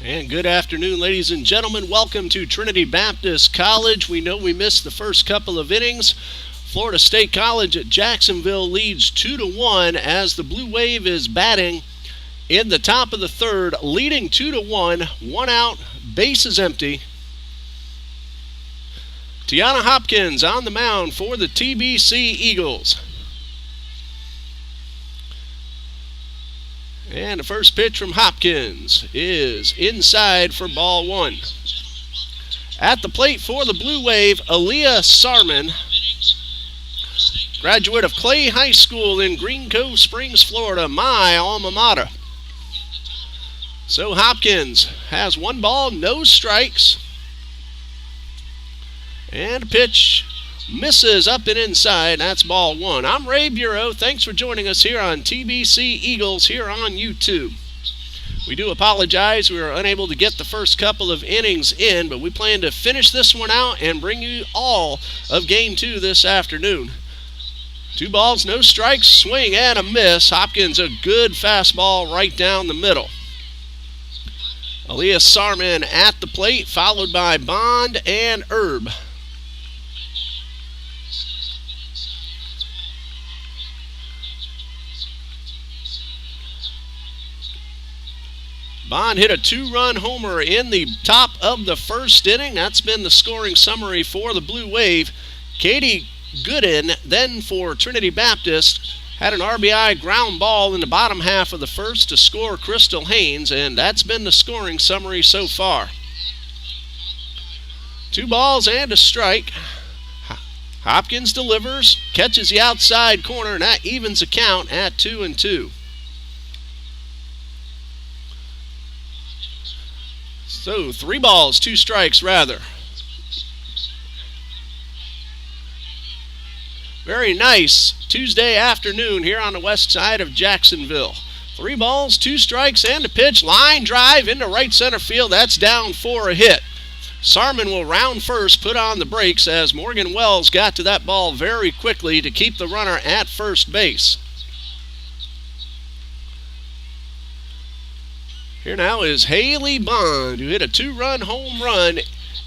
And good afternoon, ladies and gentlemen. Welcome to Trinity Baptist College. We know we missed the first couple of innings. Florida State College at Jacksonville leads 2-1 as the Blue Wave is batting in the top of the third, leading 2-1. One out, bases empty. Tiana Hopkins on the mound for the TBC Eagles. And the first pitch from Hopkins is inside for ball one. At the plate for the Blue Wave, Aaliyah Sarman, graduate of Clay High School in Green Cove Springs, Florida, my alma mater. So Hopkins has one ball, no strikes. And a pitch misses up and inside. That's ball one. I'm Ray Bureau. Thanks for joining us here on TBC Eagles here on YouTube. We do apologize. We were unable to get the first couple of innings in, but we plan to finish this one out and bring you all of Game 2 this afternoon. 2 balls, no strikes, swing and a miss. Hopkins, a good fastball right down the middle. Aaliyah Sarman at the plate, followed by Bond and Herb. Bond hit a 2-run homer in the top of the first inning. That's been the scoring summary for the Blue Wave. Katie Gooden, then for Trinity Baptist, had an RBI ground ball in the bottom half of the first to score Crystal Haynes, and that's been the scoring summary so far. 2 balls and a strike. Hopkins delivers, catches the outside corner, and that evens the count at 2-2. So 3 balls, 2 strikes rather. Very nice Tuesday afternoon here on the west side of Jacksonville. 3 balls, 2 strikes, and a pitch. Line drive into right center field. That's down for a hit. Sarman will round first, put on the brakes as Morgan Wells got to that ball very quickly to keep the runner at first base. Here now is Haley Bond, who hit a 2-run home run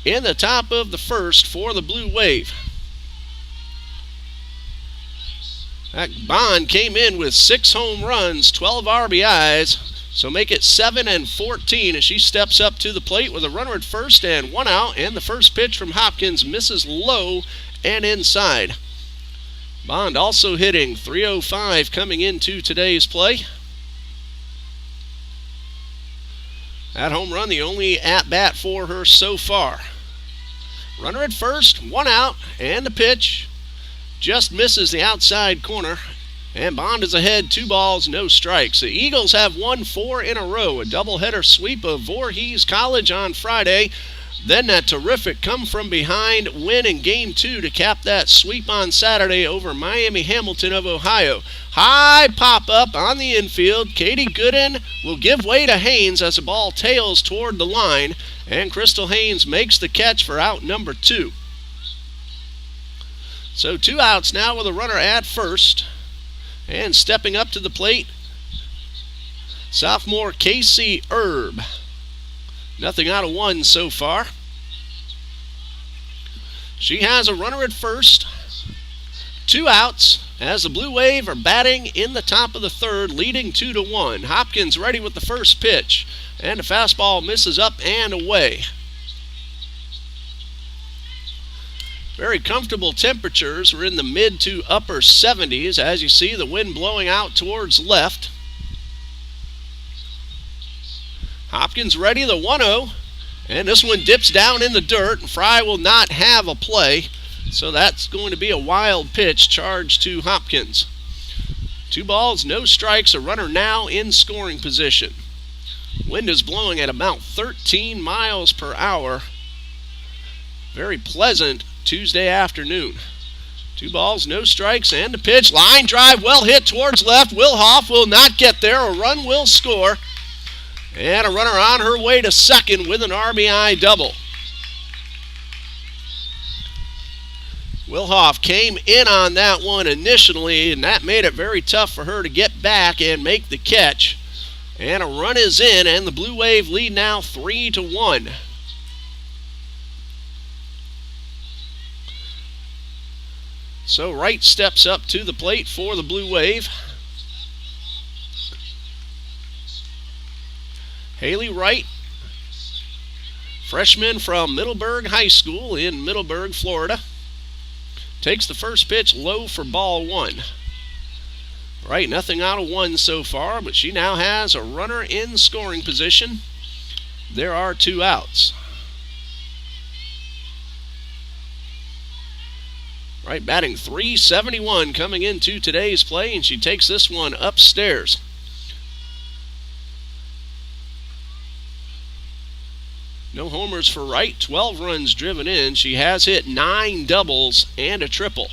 in the top of the first for the Blue Wave. Bond came in with 6 home runs, 12 RBIs, so make it 7 and 14 as she steps up to the plate with a runner at first and 1 out, and the first pitch from Hopkins misses low and inside. Bond also hitting .305 coming into today's play. That home run, the only at-bat for her so far. Runner at first, 1 out, and the pitch just misses the outside corner. And Bond is ahead, 2 balls, no strikes. The Eagles have won 4 in a row. A doubleheader sweep of Voorhees College on Friday. Then that terrific come-from-behind win in Game 2 to cap that sweep on Saturday over Miami Hamilton of Ohio. High pop-up on the infield. Katie Gooden will give way to Haynes as the ball tails toward the line, and Crystal Haynes makes the catch for out number 2. So 2 outs now with a runner at first, and stepping up to the plate, sophomore Casey Herb. Nothing out of 1 so far. She has a runner at first. 2 outs as the Blue Wave are batting in the top of the third, leading 2-1. Hopkins ready with the first pitch, and the fastball misses up and away. Very comfortable temperatures. We're in the mid to upper 70s. As you see, the wind blowing out towards left. Hopkins ready, the 1-0, and this one dips down in the dirt. Fry will not have a play, so that's going to be a wild pitch charged to Hopkins. 2 balls, no strikes, a runner now in scoring position. Wind is blowing at about 13 miles per hour. Very pleasant Tuesday afternoon. 2 balls, no strikes, and the pitch. Line drive, well hit towards left. Wilhoff will not get there. A run will score. And a runner on her way to second with an RBI double. Wilhoff came in on that one initially, and that made it very tough for her to get back and make the catch. And a run is in, and the Blue Wave lead now 3-1. So Wright steps up to the plate for the Blue Wave. Haley Wright, freshman from Middleburg High School in Middleburg, Florida, takes the first pitch low for ball one. Right, nothing out of one so far, but she now has a runner in scoring position. There are 2 outs. Right, batting .371 coming into today's play, and she takes this one upstairs. No homers for Wright, 12 runs driven in. She has hit 9 doubles and a triple.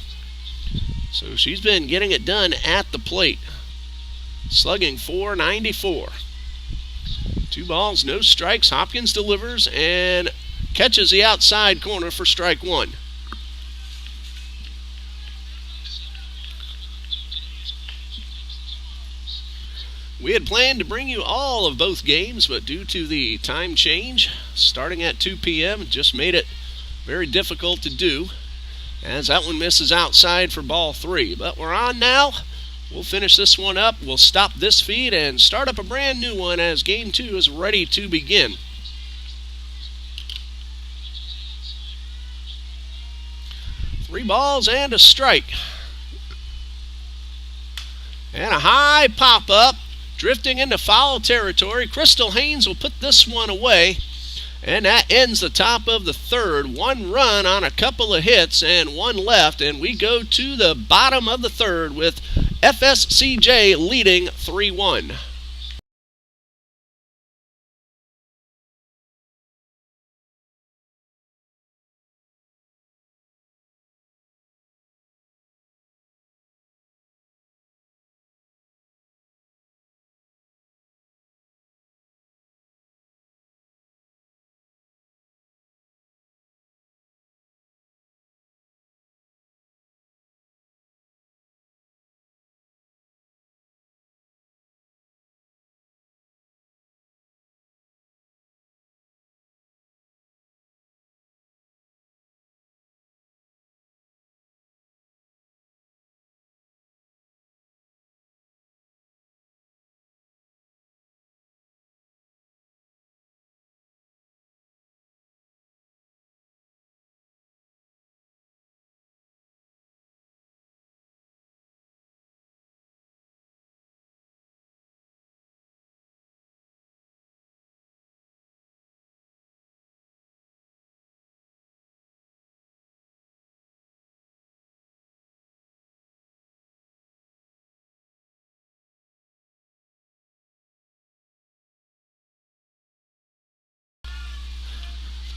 So she's been getting it done at the plate. Slugging .494. 2 balls, no strikes. Hopkins delivers and catches the outside corner for strike 1. We had planned to bring you all of both games, but due to the time change, starting at 2 p.m., it just made it very difficult to do, as that one misses outside for ball 3. But we're on now. We'll finish this one up. We'll stop this feed and start up a brand new one as Game 2 is ready to begin. Three balls and a strike. And a high pop-up. Drifting into foul territory. Crystal Haynes will put this one away. And that ends the top of the third. 1 run on a couple of hits and 1 left. And we go to the bottom of the third with FSCJ leading 3-1.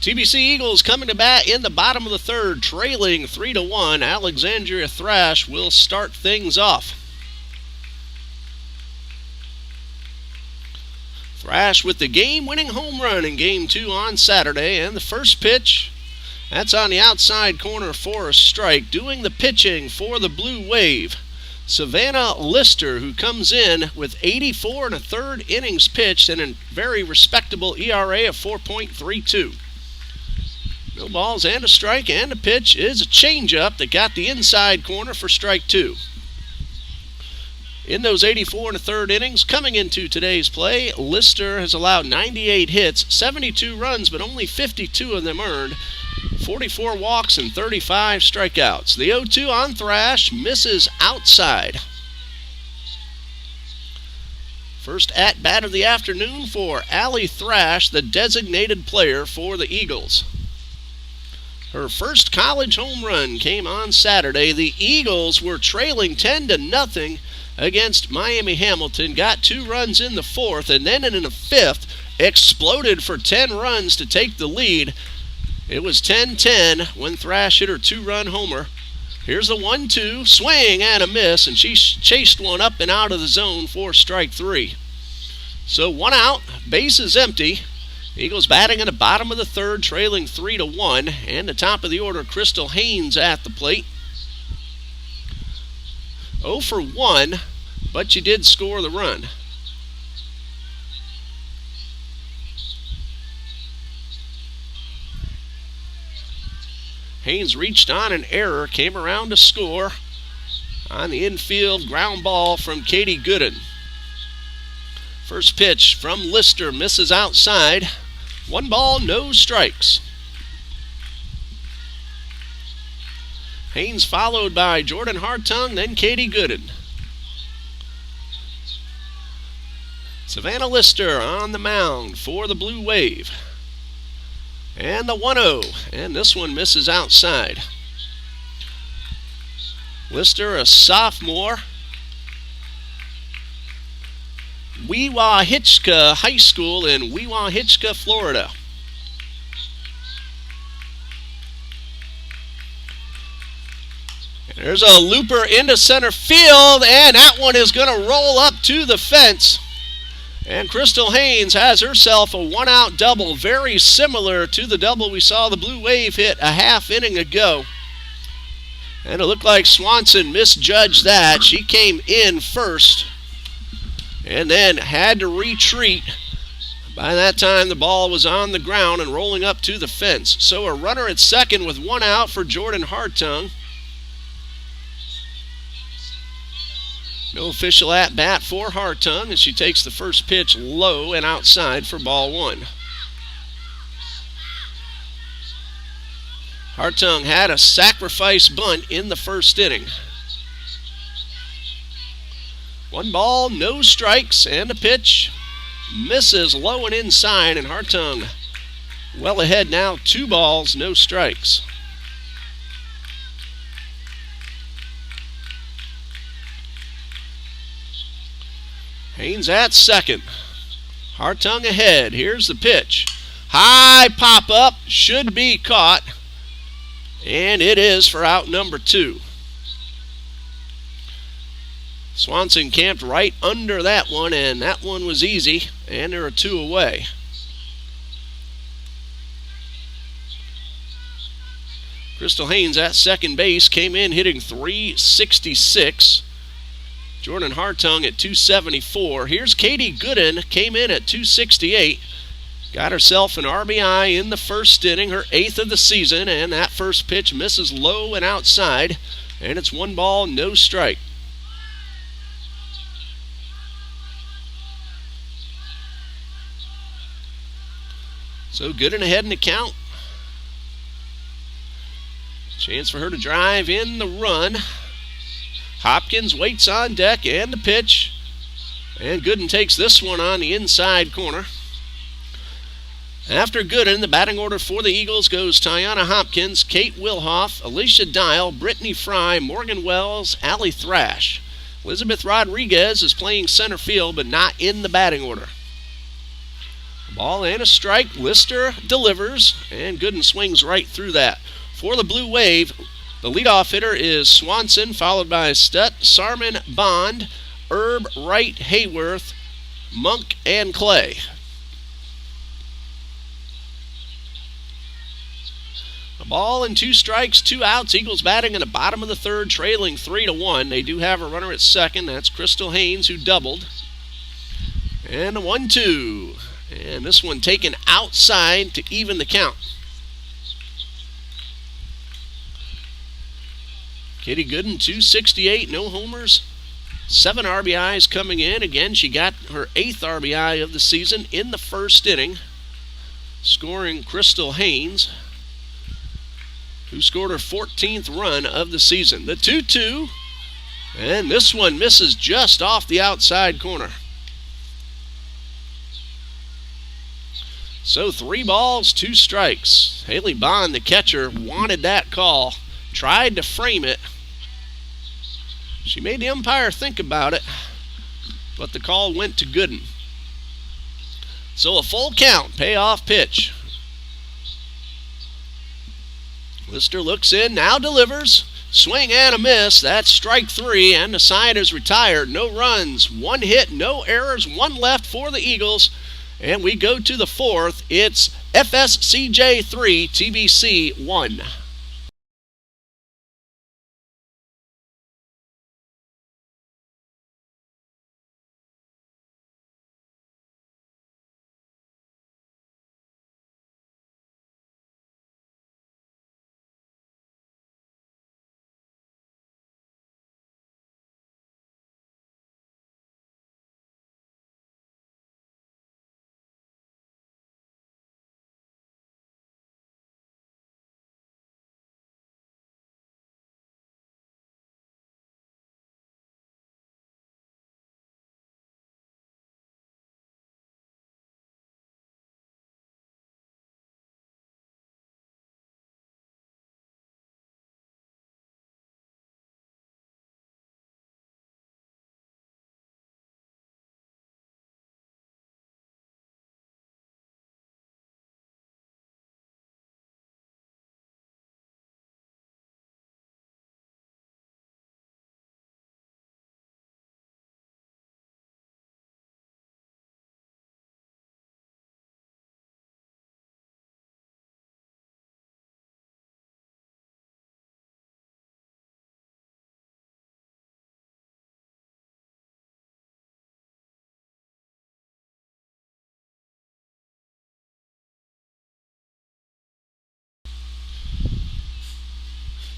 TBC Eagles coming to bat in the bottom of the third, trailing 3-1. Alexandria Thrash will start things off. Thrash with the game-winning home run in Game 2 on Saturday, and the first pitch, that's on the outside corner for a strike. Doing the pitching for the Blue Wave, Savannah Lister, who comes in with 84 1/3 innings pitched and a very respectable ERA of 4.32. No balls and a strike, and the pitch is a changeup that got the inside corner for strike 2. In those 84 1/3 innings coming into today's play, Lister has allowed 98 hits, 72 runs, but only 52 of them earned, 44 walks and 35 strikeouts. The 0-2 on Thrash misses outside. First at-bat of the afternoon for Allie Thrash, the designated player for the Eagles. Her first college home run came on Saturday. The Eagles were trailing 10-0 against Miami Hamilton, got 2 runs in the 4th, and then in the 5th exploded for 10 runs to take the lead. It was 10-10 when Thrash hit her 2-run homer. Here's the 1-2, swing and a miss, and she chased one up and out of the zone for strike 3. So 1 out, bases empty. Eagles batting in the bottom of the third, trailing 3-1, and the top of the order, Crystal Haynes at the plate. 0 for 1, but she did score the run. Haynes reached on an error, came around to score on the infield ground ball from Katie Gooden. First pitch from Lister misses outside. 1 ball, no strikes. Haynes followed by Jordan Hartung, then Katie Gooden. Savannah Lister on the mound for the Blue Wave. And the 1-0, and this one misses outside. Lister, a sophomore. Weehawken High School in Weehawken, Florida. And there's a looper into center field, and that one is going to roll up to the fence. And Crystal Haynes has herself a 1-out double, very similar to the double we saw the Blue Wave hit a half inning ago. And it looked like Swanson misjudged that. She came in first and then had to retreat. By that time, the ball was on the ground and rolling up to the fence. So a runner at second with 1 out for Jordan Hartung. No official at-bat for Hartung as she takes the first pitch low and outside for ball 1. Hartung had a sacrifice bunt in the first inning. 1 ball, no strikes, and the pitch misses low and inside, and Hartung well ahead now, 2 balls, no strikes. Haynes at second. Hartung ahead. Here's the pitch. High pop-up. Should be caught. And it is for out number 2. Swanson camped right under that one, and that one was easy. And there are 2 away. Crystal Haynes at second base came in hitting .366. Jordan Hartung at .274. Here's Katie Gooden, came in at .268. Got herself an RBI in the first inning, her 8th of the season, and that first pitch misses low and outside, and it's 1 ball, no strike. So Gooden ahead in the count. Chance for her to drive in the run. Hopkins waits on deck, and the pitch. And Gooden takes this one on the inside corner. After Gooden, the batting order for the Eagles goes Tiana Hopkins, Kate Wilhoff, Alicia Dial, Brittany Fry, Morgan Wells, Allie Thrash. Elizabeth Rodriguez is playing center field, but not in the batting order. Ball and a strike. Lister delivers, and Gooden swings right through that. For the Blue Wave, the leadoff hitter is Swanson, followed by Stutt, Sarman, Bond, Herb, Wright, Hayworth, Monk, and Clay. A ball and 2 strikes, 2 outs. Eagles batting in the bottom of the 3rd, trailing 3-1. They do have a runner at second. That's Crystal Haynes, who doubled. And a 1-2. And this one taken outside to even the count. Katie Gooden, .268, no homers, 7 RBIs coming in. Again, she got her 8th RBI of the season in the first inning, scoring Crystal Haynes, who scored her 14th run of the season. The 2-2, and this one misses just off the outside corner. So 3 balls, 2 strikes. Haley Bond, the catcher, wanted that call, tried to frame it. She made the umpire think about it, but the call went to Gooden. So a full count, payoff pitch. Lister looks in, now delivers. Swing and a miss. That's strike 3, and the side is retired. No runs, 1 hit, no errors, 1 left for the Eagles. And we go to the 4th. It's FSCJ 3, TBC 1.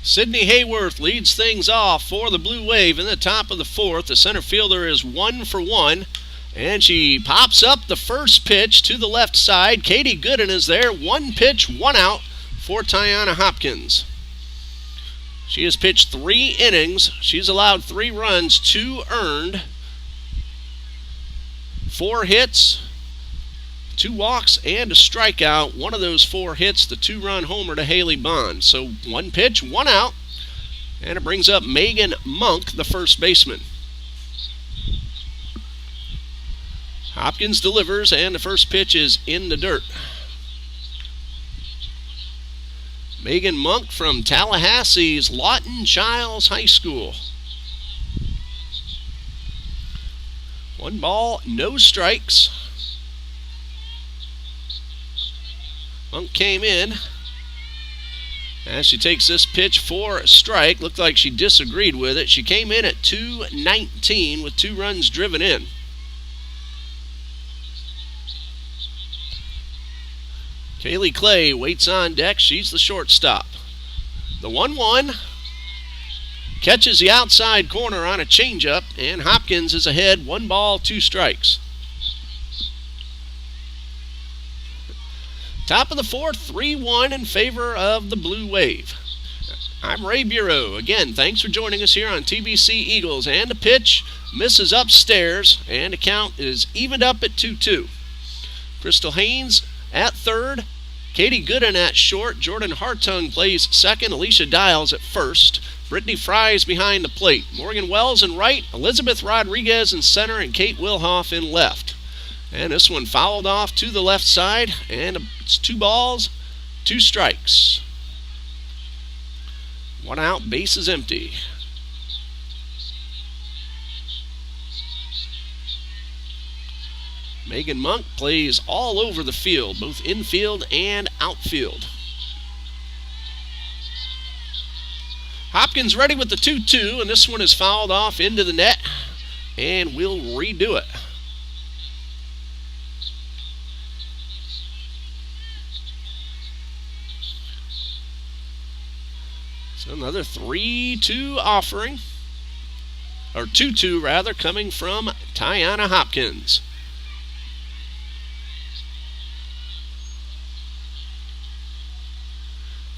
Sydney Hayworth leads things off for the Blue Wave in the top of the fourth. The center fielder is 1 for 1. And she pops up the first pitch to the left side. Katie Gooden is there. 1 pitch, 1 out for Tiana Hopkins. She has pitched 3 innings. She's allowed 3 runs, 2 earned, 4 hits, 2 walks, and a strikeout. One of those 4 hits, the 2-run homer to Haley Bond. So 1 pitch, 1 out, and it brings up Megan Monk, the first baseman. Hopkins delivers, and the first pitch is in the dirt. Megan Monk from Tallahassee's Lawton Childs High School. 1 ball, no strikes. Monk came in as she takes this pitch for a strike. Looked like she disagreed with it. She came in at 219 with 2 runs driven in. Kaylee Clay waits on deck. She's the shortstop. The 1-1 catches the outside corner on a changeup, and Hopkins is ahead. 1 ball, 2 strikes. Top of the fourth, 3-1 in favor of the Blue Wave. I'm Ray Bureau. Again, thanks for joining us here on TBC Eagles. And the pitch misses upstairs, and the count is evened up at 2-2. Crystal Haynes at third, Katie Gooden at short, Jordan Hartung plays second, Alicia Dials at first, Brittany Fries behind the plate, Morgan Wells in right, Elizabeth Rodriguez in center, and Kate Wilhoff in left. And this one fouled off to the left side, and it's 2 balls, 2 strikes. 1 out, base is empty. Megan Monk plays all over the field, both infield and outfield. Hopkins ready with the 2-2, and this one is fouled off into the net, and we'll redo it. So another 3-2 offering, or 2-2 rather, coming from Tiana Hopkins.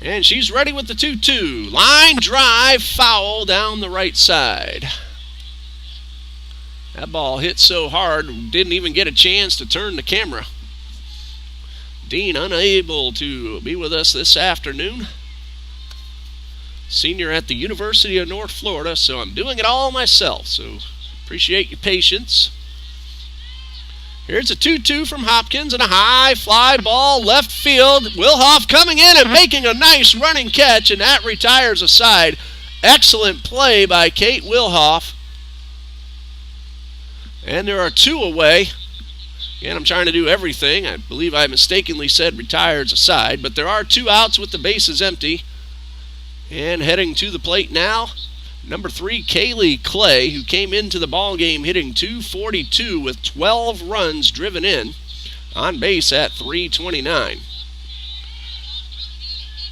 And she's ready with the 2-2. Line drive, foul down the right side. That ball hit so hard, didn't even get a chance to turn the camera. Dean unable to be with us this afternoon. Senior at the University of North Florida, so I'm doing it all myself. So appreciate your patience. Here's a 2-2 from Hopkins and a high fly ball left field. Wilhoff coming in and making a nice running catch, and that retires a side. Excellent play by Kate Wilhoff. And there are 2 away. Again, I'm trying to do everything. I believe I mistakenly said retires a side, but there are 2 outs with the bases empty. And heading to the plate now, number 3, Kaylee Clay, who came into the ball game hitting .242 with 12 runs driven in, on base at .329.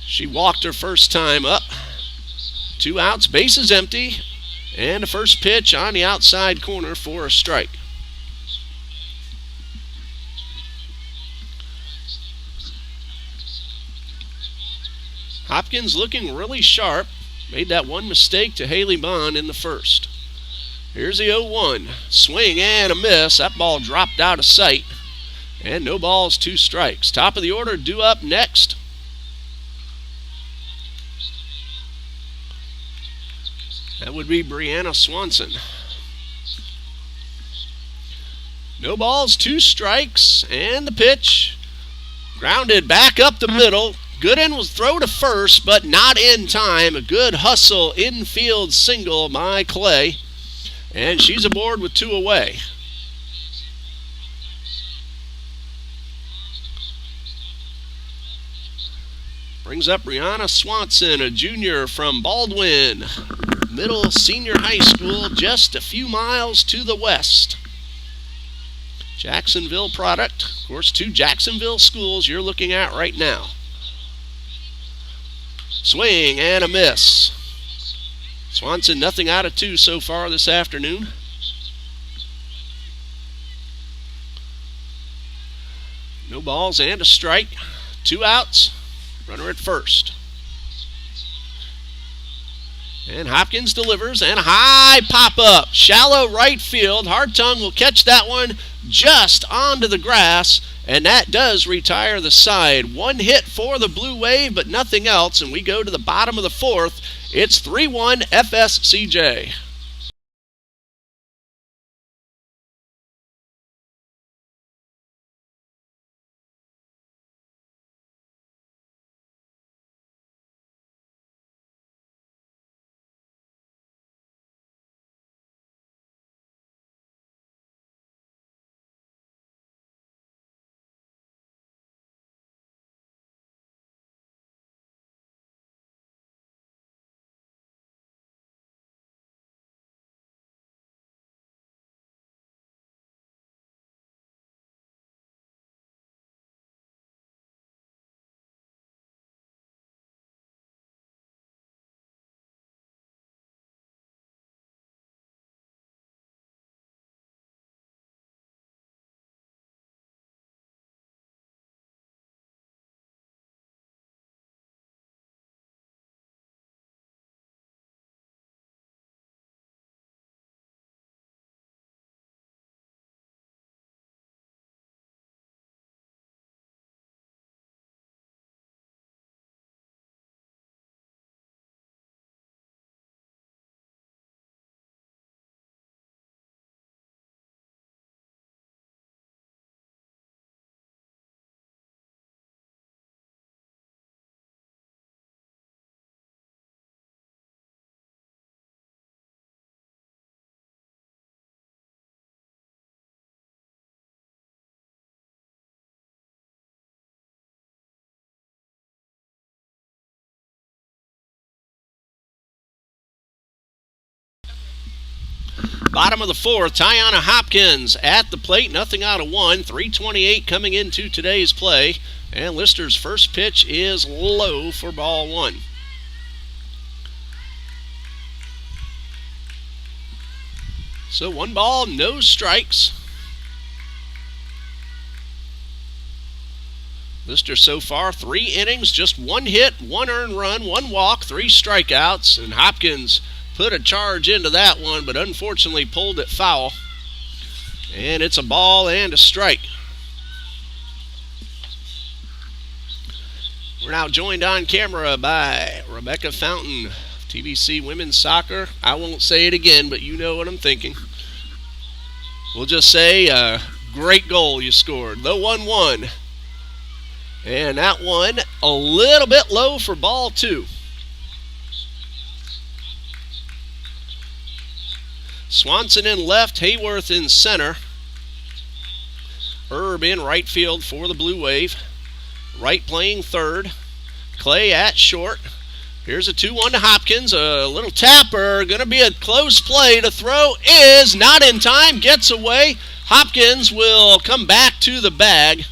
She walked her first time up. 2 outs, bases empty, and a first pitch on the outside corner for a strike. Hopkins looking really sharp. Made that one mistake to Haley Bond in the first. Here's the 0-1. Swing and a miss. That ball dropped out of sight. And no balls, 2 strikes. Top of the order due up next. That would be Brianna Swanson. No balls, 2 strikes. And the pitch. Grounded back up the middle. Gooden was throw to first, but not in time. A good hustle infield single by Clay. And she's aboard with 2 away. Brings up Brianna Swanson, a junior from Baldwin Middle Senior High School, just a few miles to the west. Jacksonville product. Of course, 2 Jacksonville schools you're looking at right now. Swing and a miss. Swanson nothing out of 2 so far this afternoon. No balls and a strike. 2 outs. Runner at first. And Hopkins delivers, and a high pop-up. Shallow right field. Hartung will catch that one just onto the grass, and that does retire the side. 1 hit for the Blue Wave, but nothing else, and we go to the bottom of the 4th. It's 3-1 FSCJ. Bottom of the 4th, Tiana Hopkins at the plate, nothing out of 1. 3:28 coming into today's play, and Lister's first pitch is low for ball 1. So 1 ball, no strikes. Lister so far 3 innings, just 1 hit, 1 earned run, 1 walk, 3 strikeouts, and Hopkins put a charge into that one, but unfortunately pulled it foul. And it's a ball and a strike. We're now joined on camera by Rebecca Fountain, TBC Women's Soccer. I won't say it again, but you know what I'm thinking. We'll just say, great goal you scored. The 1-1. And that one a little bit low for ball 2. Swanson in left, Hayworth in center. Herb in right field for the Blue Wave. Wright playing third. Clay at short. Here's a 2-1 to Hopkins. A little tapper. Going to be a close play. To throw is not in time. Gets away. Hopkins will come back to the bag.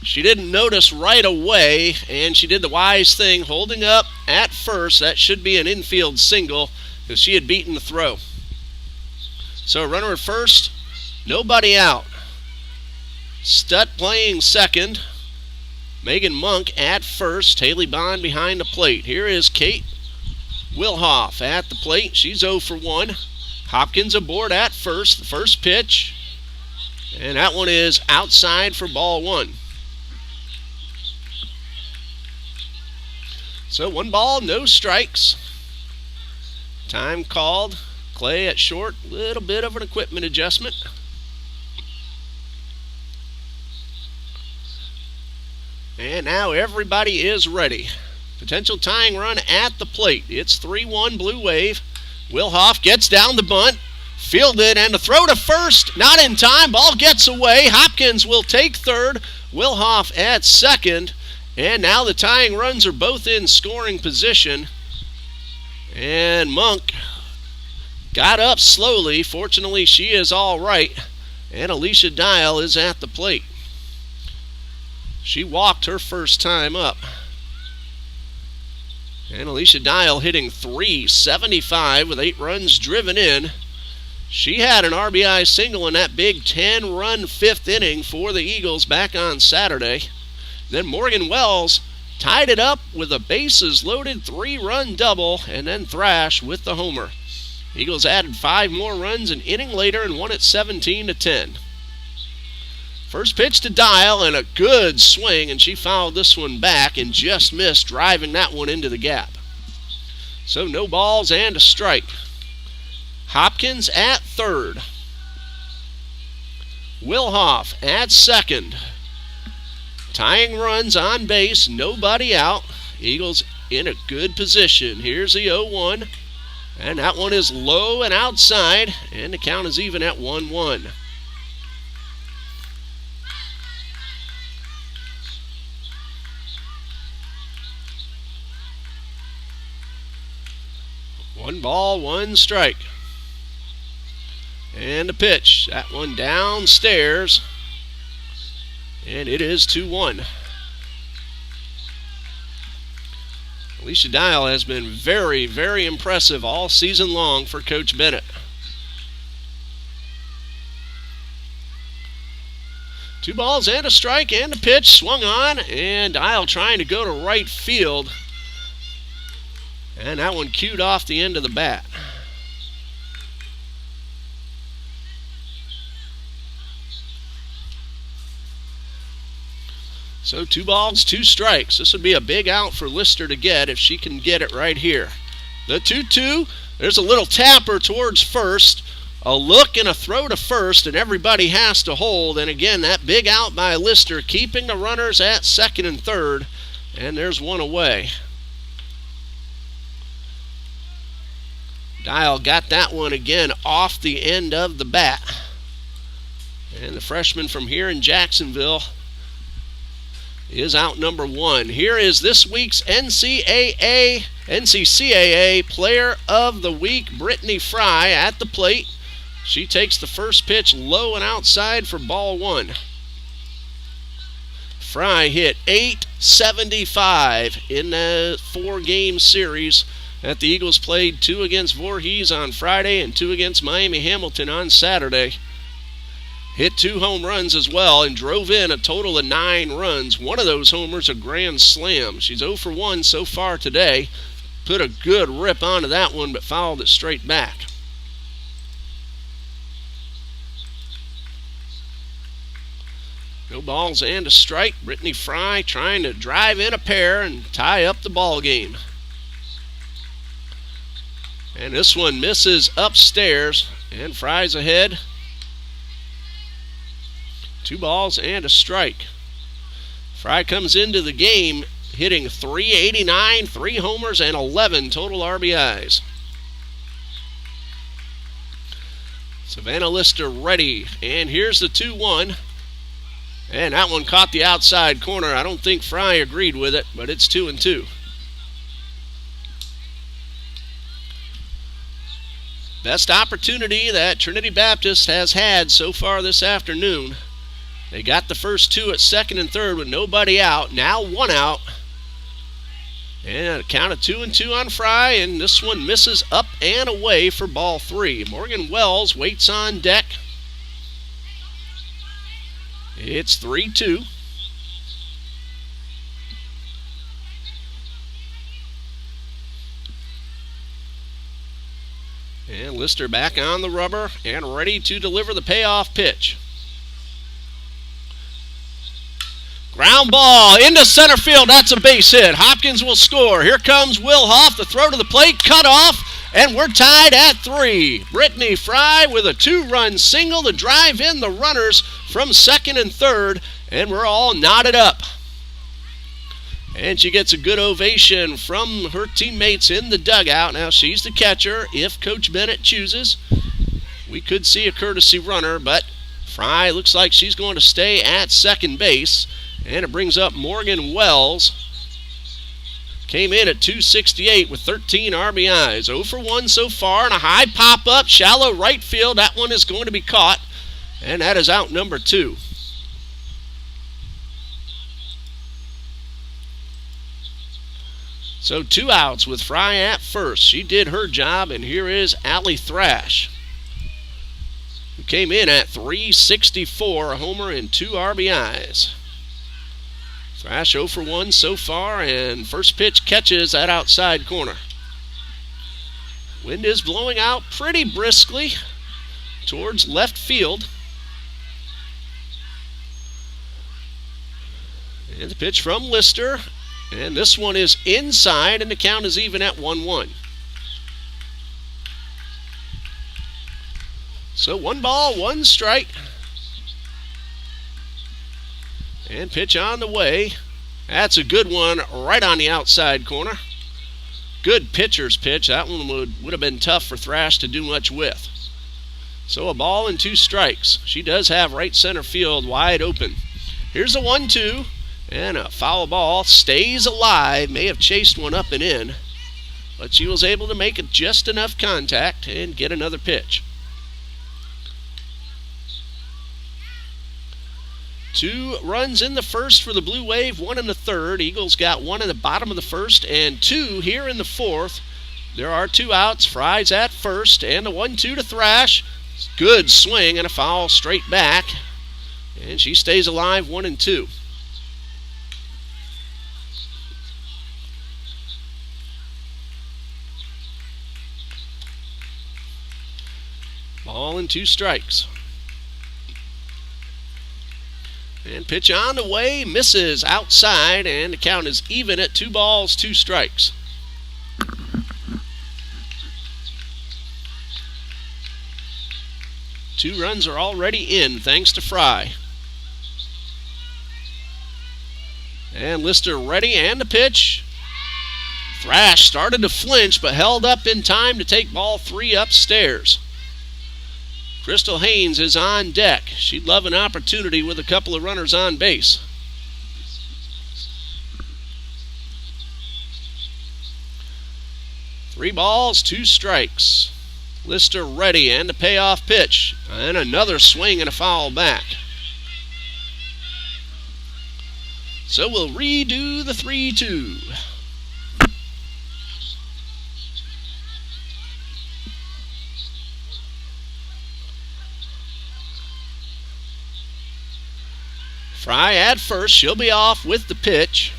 She didn't notice right away, and she did the wise thing, holding up at first. That should be an infield single because she had beaten the throw. So runner at first, nobody out. Stutt playing second. Megan Monk at first. Haley Bond behind the plate. Here is Kate Wilhoff at the plate. She's 0 for 1. Hopkins aboard at first. The first pitch. And that one is outside for ball 1. So 1 ball, no strikes. Time called. Clay at short, little bit of an equipment adjustment. And now everybody is ready. Potential tying run at the plate. It's 3-1 Blue Wave. Wilhoff gets down the bunt, fielded, and the throw to first, not in time. Ball gets away. Hopkins will take third. Wilhoff at second. And now the tying runs are both in scoring position. And Monk got up slowly. Fortunately, she is all right. And Alicia Dial is at the plate. She walked her first time up. And Alicia Dial hitting .375 with 8 runs driven in. She had an RBI single in that big 10-run 5th inning for the Eagles back on Saturday. Then Morgan Wells tied it up with a bases-loaded 3-run double, and then Thrash with the homer. Eagles added 5 more runs an inning later and won it 17-10. First pitch to Dial, and a good swing, and she fouled this one back and just missed, driving that one into the gap. So no balls and a strike. Hopkins at third. Wilhoff at second. Tying runs on base, nobody out. Eagles in a good position. Here's the 0-1, and that one is low and outside, and the count is even at 1-1. One ball, one strike. And the pitch. That one downstairs. And it is 2-1. Alicia Dial has been very, very impressive all season long for Coach Bennett. 2 balls and a strike, and the pitch swung on, and Dial trying to go to right field. And that one cued off the end of the bat. So 2 balls, 2 strikes. This would be a big out for Lister to get if she can get it right here. The 2-2, there's a little tapper towards first. A look and a throw to first, and everybody has to hold. And again, that big out by Lister, keeping the runners at second and third. And there's one away. Dial got that one again off the end of the bat. And the freshman from here in Jacksonville is out number 1. Here is this week's NCCAA Player of the Week, Brittany Fry, at the plate. She takes the first pitch low and outside for ball 1. Fry hit .875 in the 4-game series that the Eagles played. 2 against Voorhees on Friday and 2 against Miami Hamilton on Saturday. Hit 2 home runs as well and drove in a total of 9 runs. One of those homers a grand slam. She's 0 for 1 so far today. Put a good rip onto that one, but fouled it straight back. No balls and a strike. Brittany Fry trying to drive in a pair and tie up the ball game. And this one misses upstairs, and Fry's ahead. 2 balls and a strike. Fry comes into the game hitting .389, 3 homers, and 11 total RBIs. Savannah Lister ready, and here's the 2-1. And that one caught the outside corner. I don't think Fry agreed with it, but it's 2-2. Best opportunity that Trinity Baptist has had so far this afternoon. They got the first 2 at second and third with nobody out. Now 1 out. And a count of 2-2 on Fry, and this one misses up and away for ball 3. Morgan Wells waits on deck. It's 3-2. And Lister back on the rubber and ready to deliver the payoff pitch. Ground ball into center field. That's a base hit. Hopkins will score. Here comes Wilhoff. The throw to the plate, cut off, and we're tied at 3. Brittany Fry with a 2-run single to drive in the runners from second and third, and we're all knotted up. And she gets a good ovation from her teammates in the dugout. Now she's the catcher. If Coach Bennett chooses, we could see a courtesy runner, but Fry looks like she's going to stay at second base. And it brings up Morgan Wells. Came in at .268 with 13 RBIs. 0 for 1 so far, and a high pop-up, shallow right field. That one is going to be caught, and that is out number 2. So 2 outs with Fry at first. She did her job, and here is Allie Thrash, who came in at .364, a homer and 2 RBIs. Thrash 0 for 1 so far, and first pitch catches that outside corner. Wind is blowing out pretty briskly towards left field. And the pitch from Lister, and this one is inside, and the count is even at 1-1. So 1 ball, 1 strike. And pitch on the way. That's a good one right on the outside corner. Good pitcher's pitch. That one would have been tough for Thrash to do much with. So a ball and 2 strikes. She does have right center field wide open. Here's a 1-2, and a foul ball. Stays alive. May have chased one up and in, but she was able to make it just enough contact and get another pitch. 2 runs in the first for the Blue Wave, 1 in the third. Eagles got 1 in the bottom of the first and 2 here in the fourth. There are 2 outs. Fry's at first, and the 1-2 to Thrash. Good swing and a foul straight back, and she stays alive, 1-2. Ball and 2 strikes. And pitch on the way, misses outside, and the count is even at 2 balls, 2 strikes. Two runs are already in thanks to Fry. And Lister ready, and the pitch. Thrash started to flinch but held up in time to take ball 3 upstairs. Crystal Haynes is on deck. She'd love an opportunity with a couple of runners on base. Three balls, 2 strikes. Lister ready, and the payoff pitch. And another swing and a foul back. So we'll redo the 3-2. Fry at first. She'll be off with the pitch.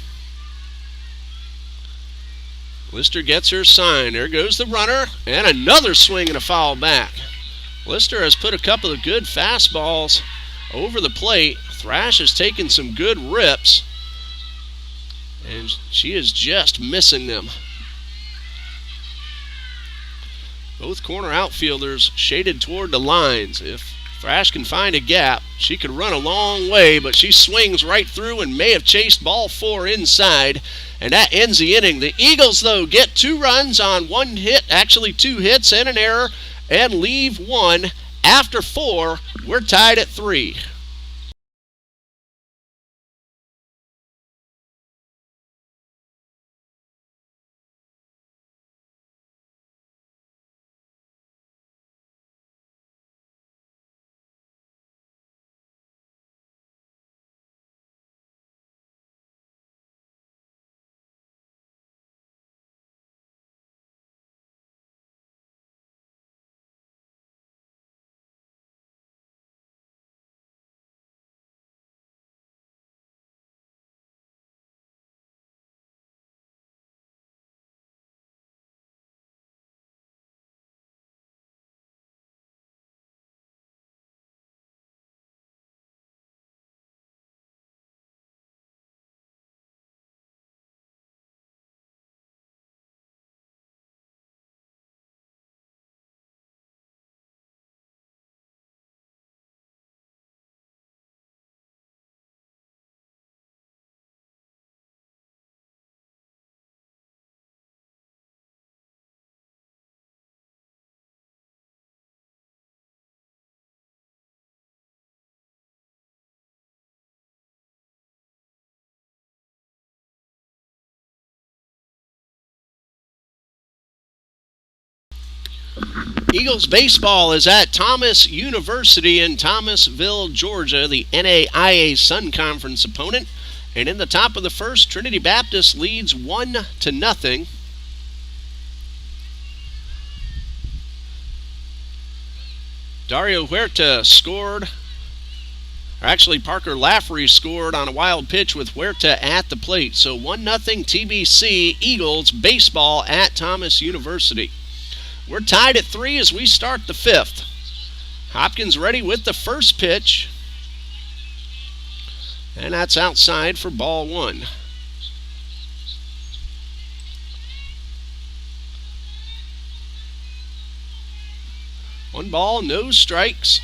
Lister gets her sign. There goes the runner, and another swing and a foul back. Lister has put a couple of good fastballs over the plate. Thrash has taken some good rips, and she is just missing them. Both corner outfielders shaded toward the lines. If Thrash can find a gap, she could run a long way, but she swings right through and may have chased ball 4 inside, and that ends the inning. The Eagles, though, get 2 runs on 1 hit, actually 2 hits and an error, and leave 1. After 4, we're tied at 3. Eagles baseball is at Thomas University in Thomasville, Georgia, the NAIA Sun Conference opponent. And in the top of the first, Trinity Baptist leads 1-0. Dario Huerta scored. Actually, Parker Lafferty scored on a wild pitch with Huerta at the plate. So 1-0 TBC Eagles baseball at Thomas University. We're tied at 3 as we start the 5th. Hopkins ready with the first pitch. And that's outside for ball 1. One ball, no strikes.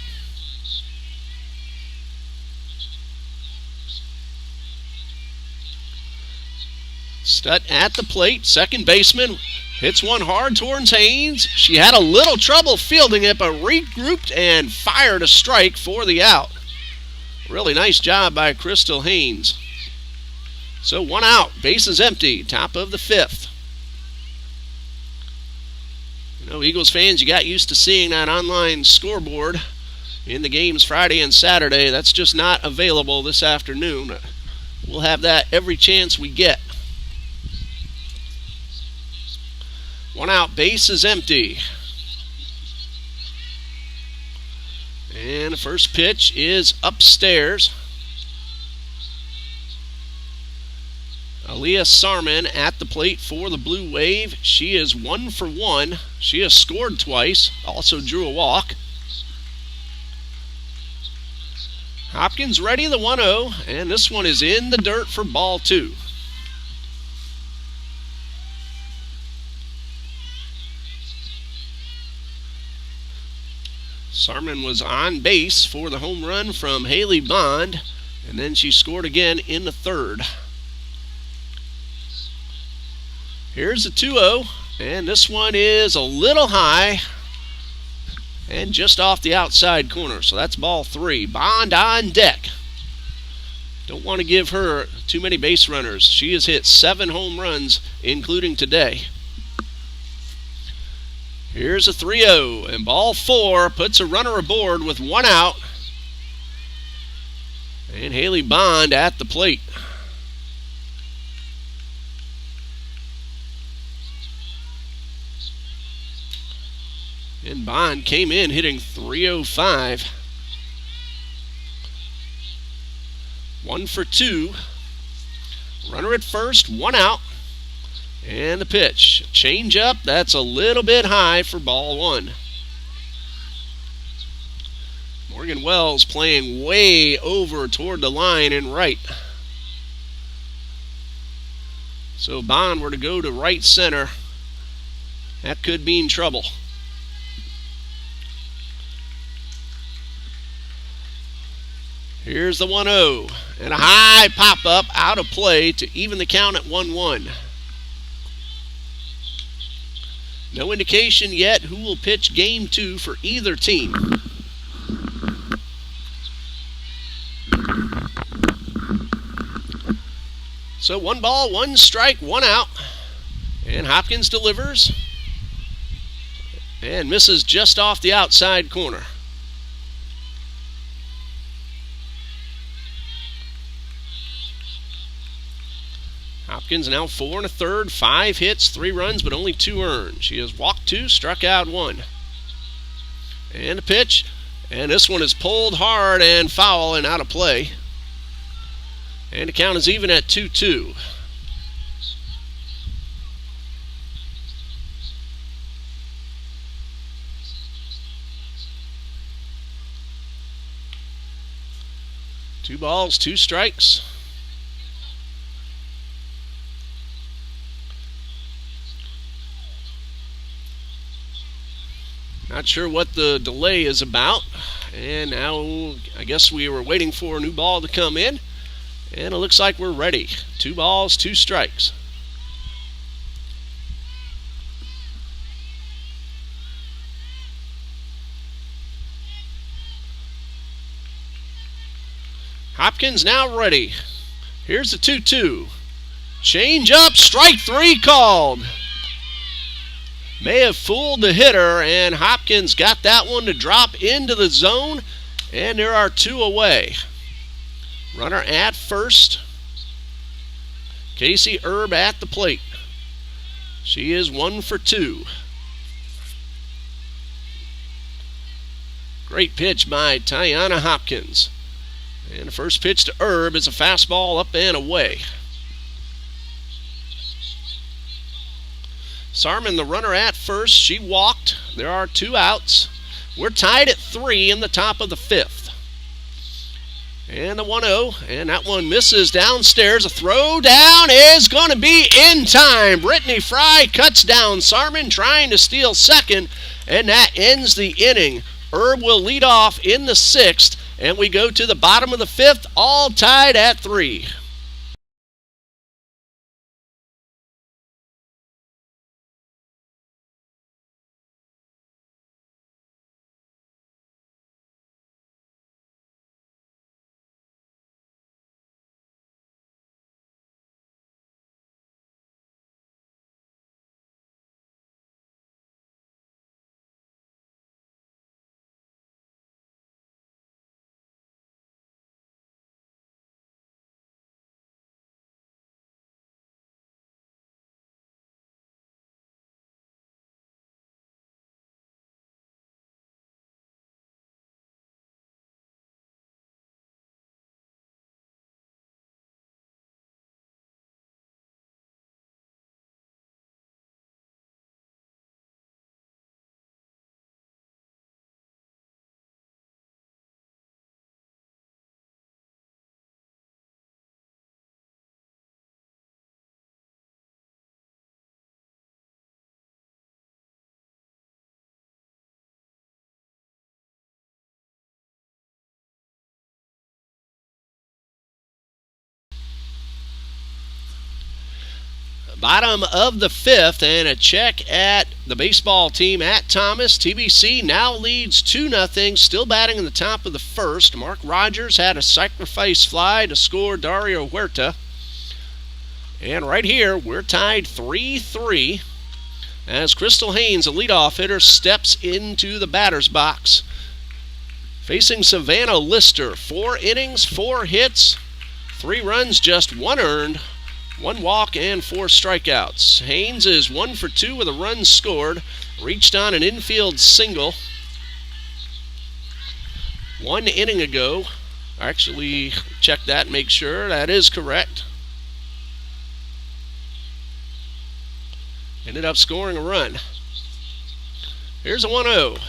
Stutt at the plate, second baseman. Hits one hard towards Haynes. She had a little trouble fielding it, but regrouped and fired a strike for the out. Really nice job by Crystal Haynes. So 1 out, bases empty, top of the 5th. You know, Eagles fans, you got used to seeing that online scoreboard in the games Friday and Saturday. That's just not available this afternoon. We'll have that every chance we get. 1 out, base is empty. And the first pitch is upstairs. Aaliyah Sarman at the plate for the Blue Wave. She is 1 for 1. She has scored twice, also drew a walk. Hopkins ready, the 1-0, and this one is in the dirt for ball 2. Sarman was on base for the home run from Haley Bond, and then she scored again in the 3rd. Here's the 2-0, and this one is a little high and just off the outside corner, so that's ball 3. Bond on deck. Don't want to give her too many base runners. She has hit 7 home runs, including today. Here's a 3-0, and ball 4 puts a runner aboard with 1 out. And Haley Bond at the plate. And Bond came in hitting .305. 1 for 2. Runner at first, 1 out. And the pitch. Change up, that's a little bit high for ball 1. Morgan Wells playing way over toward the line and right. So if Bond were to go to right center, that could mean trouble. Here's the 1-0, and a high pop-up out of play to even the count at 1-1. No indication yet who will pitch game 2 for either team. So 1 ball, 1 strike, 1 out, and Hopkins delivers and misses just off the outside corner. Hopkins now 4 1/3, 5 hits, 3 runs, but only 2 earned. She has walked 2, struck out 1. And a pitch, and this one is pulled hard and foul and out of play. And the count is even at 2-2. Two balls, 2 strikes. Not sure what the delay is about. And now I guess we were waiting for a new ball to come in. And it looks like we're ready. 2 balls, 2 strikes. Hopkins now ready. Here's the 2-2. Change up, strike 3 called. May have fooled the hitter, and Hopkins got that one to drop into the zone, and there are 2 away. Runner at first. Casey Erb at the plate. She is 1 for 2. Great pitch by Tiana Hopkins. And the first pitch to Erb is a fastball up and away. Sarman, the runner at first. She walked. There are 2 outs. We're tied at 3 in the top of the 5th. And the 1-0, and that one misses downstairs. A throw down is going to be in time. Brittany Fry cuts down Sarman, trying to steal second, and that ends the inning. Erb will lead off in the 6th, and we go to the bottom of the 5th, all tied at 3. Bottom of the 5th, and a check at the baseball team at Thomas. TBC now leads 2-0, still batting in the top of the 1st. Mark Rogers had a sacrifice fly to score Dario Huerta. And right here, we're tied 3-3 as Crystal Haynes, a leadoff hitter, steps into the batter's box. Facing Savannah Lister, 4 innings, 4 hits, 3 runs, just 1 earned, 1 walk and 4 strikeouts. Haynes is 1 for 2 with a run scored. Reached on an infield single 1 inning ago. Actually, check that and make sure that is correct. Ended up scoring a run. Here's a 1-0.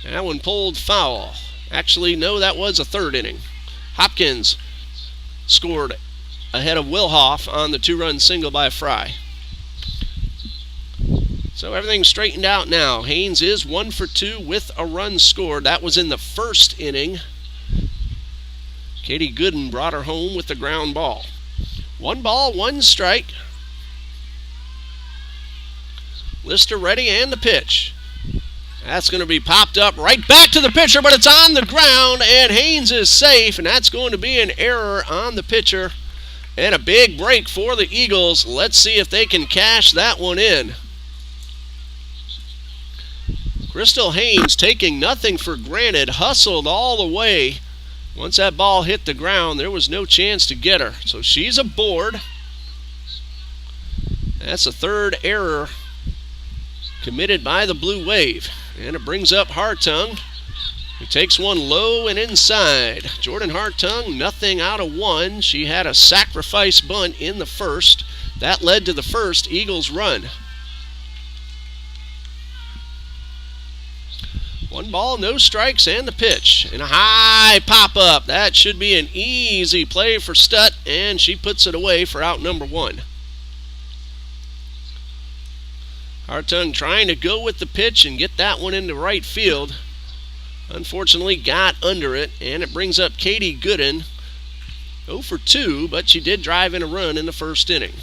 That one pulled foul. Actually, no, that was a 3rd inning. Hopkins scored ahead of Wilhoff on the 2-run single by Fry. So everything's straightened out now. Haynes is 1 for 2 with a run scored. That was in the 1st inning. Katie Gooden brought her home with the ground ball. 1 ball, 1 strike. Lister ready, and the pitch. That's going to be popped up right back to the pitcher, but it's on the ground, and Haynes is safe, and that's going to be an error on the pitcher. And a big break for the Eagles. Let's see if they can cash that one in. Crystal Haynes, taking nothing for granted, hustled all the way. Once that ball hit the ground, there was no chance to get her. So she's aboard. That's the 3rd error committed by the Blue Wave. And it brings up Hartung. He takes one low and inside. Jordan Hartung, nothing out of 1. She had a sacrifice bunt in the 1st. That led to the 1st Eagles run. 1 ball, no strikes, and the pitch. And a high pop-up. That should be an easy play for Stutt, and she puts it away for out number 1. Hartung trying to go with the pitch and get that one into right field. Unfortunately got under it, and it brings up Katie Gooden. 0 for 2, but she did drive in a run in the 1st inning.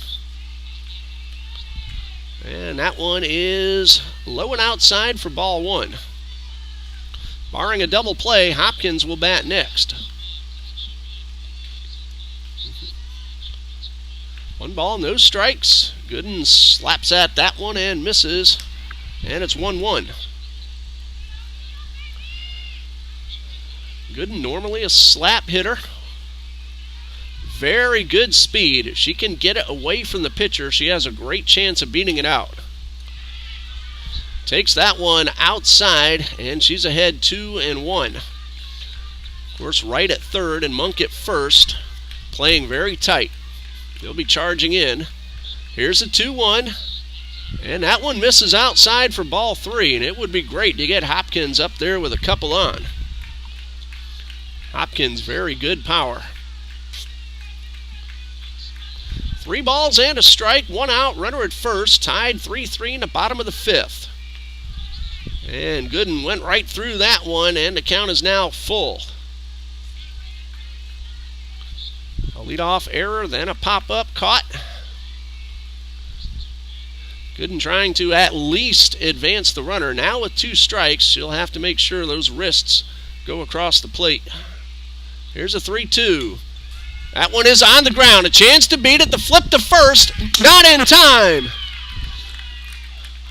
And that one is low and outside for ball 1. Barring a double play, Hopkins will bat next. 1 ball, no strikes. Gooden slaps at that one and misses, and it's 1-1. Gooden, normally a slap hitter. Very good speed. If she can get it away from the pitcher, she has a great chance of beating it out. Takes that one outside, and she's ahead 2-1. Of course, right at third and Monk at first, playing very tight. They'll be charging in. Here's a 2-1, and that one misses outside for ball 3, and it would be great to get Hopkins up there with a couple on. Hopkins, very good power. 3 balls and a strike, 1 out, runner at first, tied 3-3 in the bottom of the 5th. And Gooden went right through that one, and the count is now full. A leadoff error, then a pop-up caught. Gooden trying to at least advance the runner. Now with 2 strikes, she'll have to make sure those wrists go across the plate. Here's a 3-2. That one is on the ground. A chance to beat it. The flip to first. Not in time.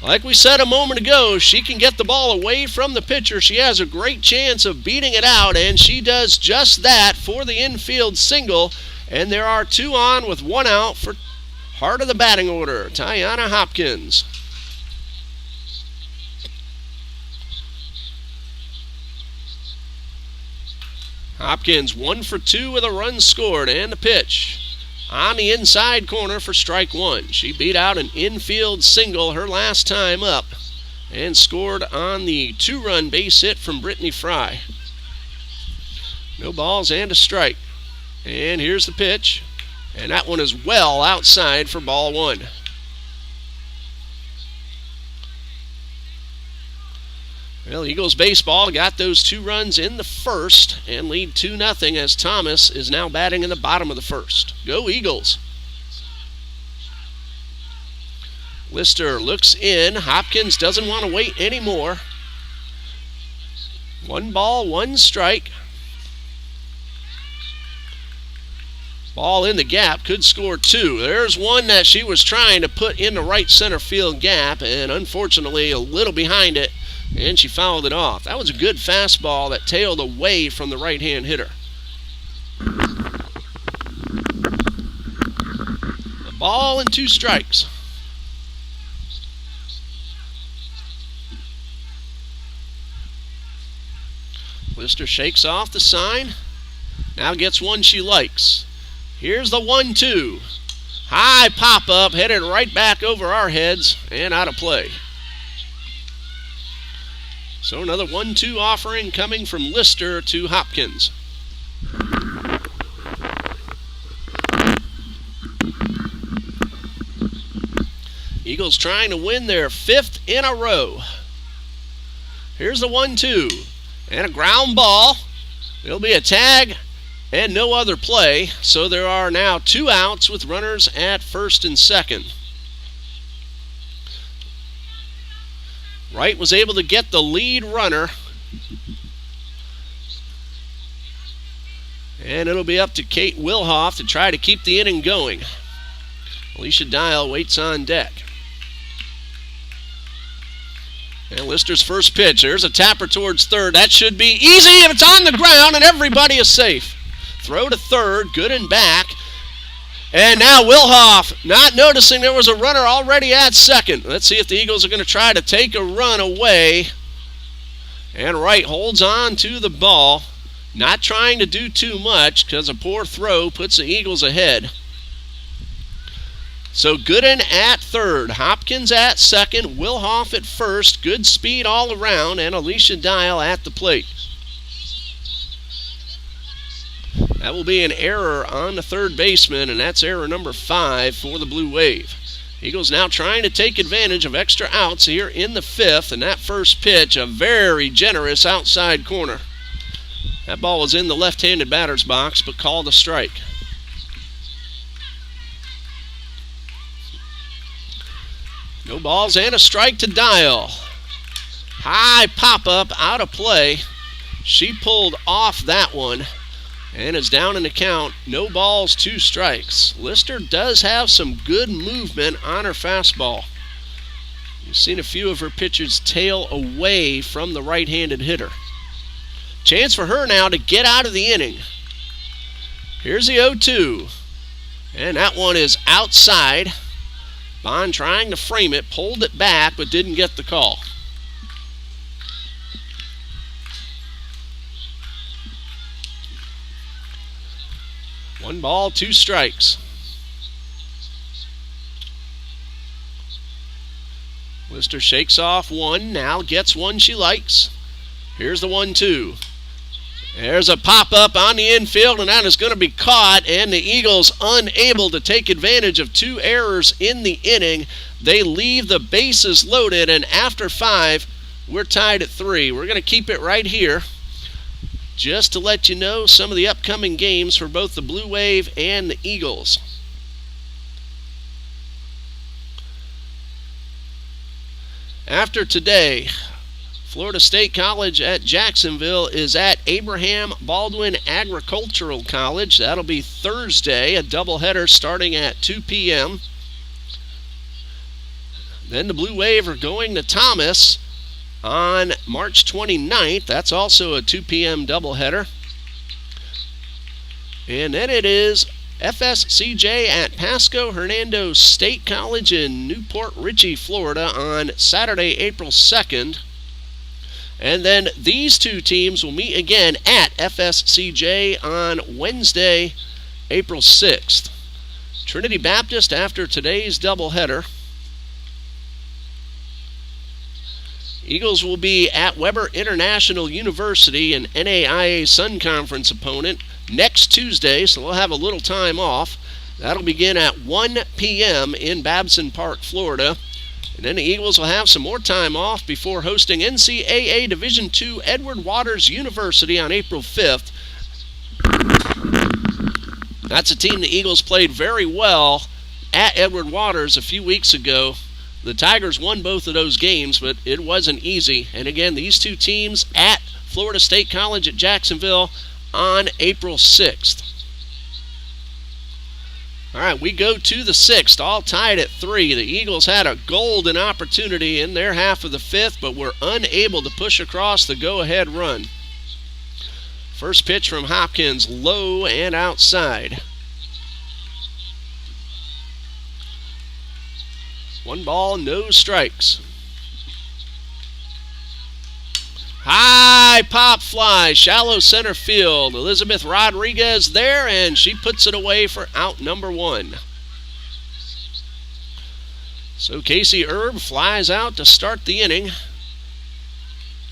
Like we said a moment ago, she can get the ball away from the pitcher. She has a great chance of beating it out, and she does just that for the infield single. And there are 2 on with 1 out for heart of the batting order, Tiana Hopkins. Hopkins 1 for 2 with a run scored, and the pitch on the inside corner for strike 1. She beat out an infield single her last time up and scored on the 2-run base hit from Brittany Fry. No balls and a strike. And here's the pitch, and that one is well outside for ball 1. Well, Eagles baseball got those 2 runs in the first and lead 2-0 as Thomas is now batting in the bottom of the first. Go Eagles. Lister looks in. Hopkins doesn't want to wait anymore. 1 ball, 1 strike. Ball in the gap, could score 2. There's one that she was trying to put in the right center field gap, and unfortunately a little behind it, and she fouled it off. That was a good fastball that tailed away from the right-hand hitter. A ball and 2 strikes. Lister shakes off the sign. Now gets one she likes. Here's the 1-2. High pop-up, headed right back over our heads and out of play. So another 1-2 offering coming from Lister to Hopkins. Eagles trying to win their 5th in a row. Here's the 1-2. And a ground ball. There'll be a tag and no other play, so there are now 2 outs with runners at first and second. Wright was able to get the lead runner, and it'll be up to Kate Wilhoff to try to keep the inning going. Alicia Dial waits on deck. And Lister's first pitch. There's a tapper towards third. That should be easy if it's on the ground and everybody is safe. Throw to third, good and back. And now Wilhoff, not noticing there was a runner already at second. Let's see if the Eagles are going to try to take a run away. And Wright holds on to the ball, not trying to do too much because a poor throw puts the Eagles ahead. So Gooden at third, Hopkins at second, Wilhoff at first, good speed all around, and Alicia Dial at the plate. That will be an error on the third baseman, and that's error number 5 for the Blue Wave. Eagles now trying to take advantage of extra outs here in the 5th, and that first pitch, a very generous outside corner. That ball was in the left-handed batter's box, but called a strike. No balls and a strike to Dial. High pop-up, out of play. She pulled off that one and is down in the count. No balls, 2 strikes. Lister does have some good movement on her fastball. You've seen a few of her pitches tail away from the right-handed hitter. Chance for her now to get out of the inning. Here's the 0-2. And that one is outside. Bond trying to frame it, pulled it back, but didn't get the call. One ball, two strikes. Lister shakes off one, now gets one she likes. Here's the 1-2. There's a pop-up on the infield, and that is going to be caught, and the Eagles unable to take advantage of two errors in the inning. They leave the bases loaded, and after 5, we're tied at 3. We're going to keep it right here just to let you know some of the upcoming games for both the Blue Wave and the Eagles. After today, Florida State College at Jacksonville is at Abraham Baldwin Agricultural College. That'll be Thursday, a doubleheader starting at 2 p.m. Then the Blue Wave are going to Thomas on March 29th. That's also a 2 p.m. doubleheader. And then it is FSCJ at Pasco Hernando State College in Newport Richey, Florida on Saturday, April 2nd. And then these two teams will meet again at FSCJ on Wednesday, April 6th. Trinity Baptist after today's doubleheader. Eagles will be at Weber International University, an NAIA Sun Conference opponent, next Tuesday, so they'll have a little time off. That'll begin at 1 p.m. in Babson Park, Florida. And then the Eagles will have some more time off before hosting NCAA Division II Edward Waters University on April 5th. That's a team the Eagles played very well at Edward Waters a few weeks ago. The Tigers won both of those games, but it wasn't easy. And again, these two teams at Florida State College at Jacksonville on April 6th. All right, we go to the 6th, all tied at 3. The Eagles had a golden opportunity in their half of the 5th, but were unable to push across the go-ahead run. First pitch from Hopkins, low and outside. One ball, no strikes. High pop fly, shallow center field. Elizabeth Rodriguez there, and she puts it away for out number 1. So Casey Erb flies out to start the inning.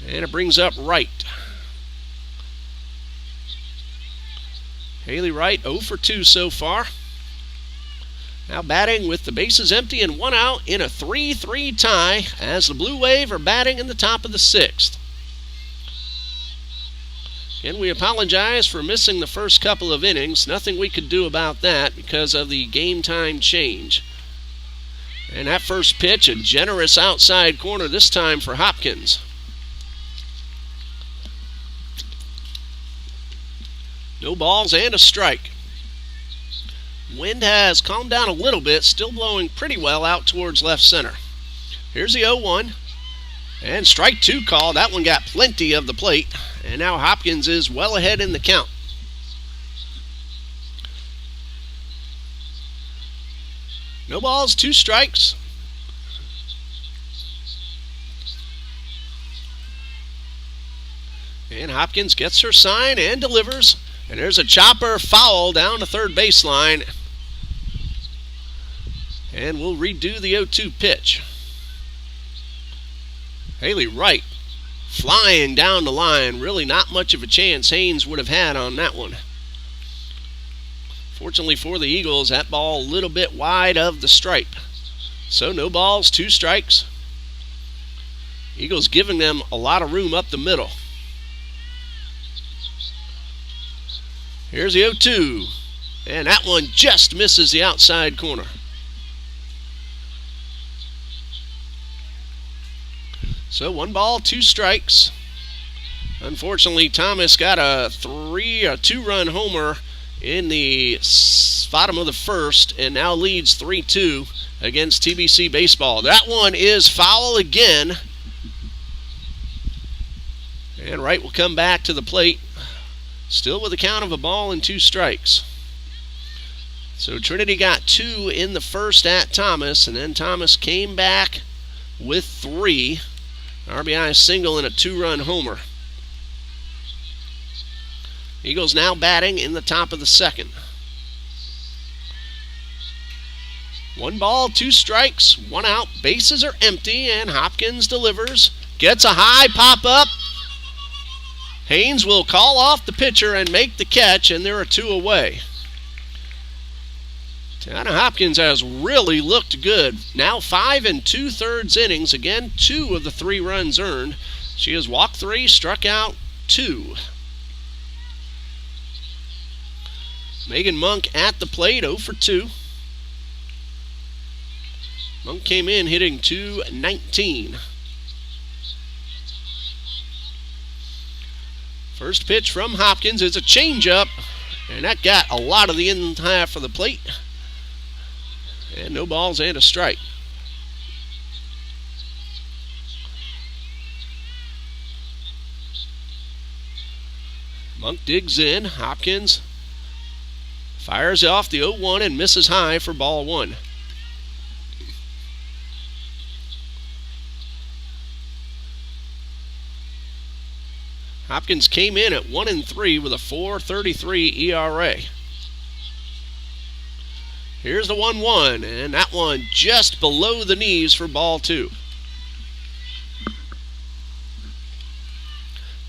And it brings up Wright. Haley Wright 0 for 2 so far. Now batting with the bases empty and 1 out in a 3-3 tie as the Blue Wave are batting in the top of the 6th. And we apologize for missing the first couple of innings. Nothing we could do about that because of the game time change. And that first pitch, a generous outside corner this time for Hopkins. No balls and a strike. Wind has calmed down a little bit, still blowing pretty well out towards left center. Here's the 0-1. And strike 2 call. That one got plenty of the plate. And now Hopkins is well ahead in the count. No balls, 2 strikes. And Hopkins gets her sign and delivers. And there's a chopper foul down the third baseline. And we'll redo the 0-2 pitch. Haley Wright flying down the line. Really not much of a chance Haynes would have had on that one. Fortunately for the Eagles, that ball a little bit wide of the stripe. So no balls, 2 strikes. Eagles giving them a lot of room up the middle. Here's the 0-2. And that one just misses the outside corner. So 1 ball, 2 strikes. Unfortunately, Thomas got a 2-run homer in the bottom of the first and now leads 3-2 against TBC Baseball. That one is foul again. And Wright will come back to the plate, still with a count of 1 ball and 2 strikes. So Trinity got 2 in the first at Thomas, and then Thomas came back with 3. RBI single and a 2-run homer. Eagles now batting in the top of the second. 1 ball, 2 strikes, 1 out. Bases are empty, and Hopkins delivers. Gets a high pop-up. Haynes will call off the pitcher and make the catch, and there are 2 away. Tiana Hopkins has really looked good. Now 5 2/3 innings. Again, 2 of the 3 runs earned. She has walked 3, struck out 2. Megan Monk at the plate, 0 for 2. Monk came in hitting .219. First pitch from Hopkins is a changeup, and that got a lot of the in half of the plate. And no balls and a strike. Monk digs in. Hopkins fires off the 0-1 and misses high for ball 1. Hopkins came in at 1-3 with a 4.33 ERA. Here's the 1-1, and that one just below the knees for ball 2.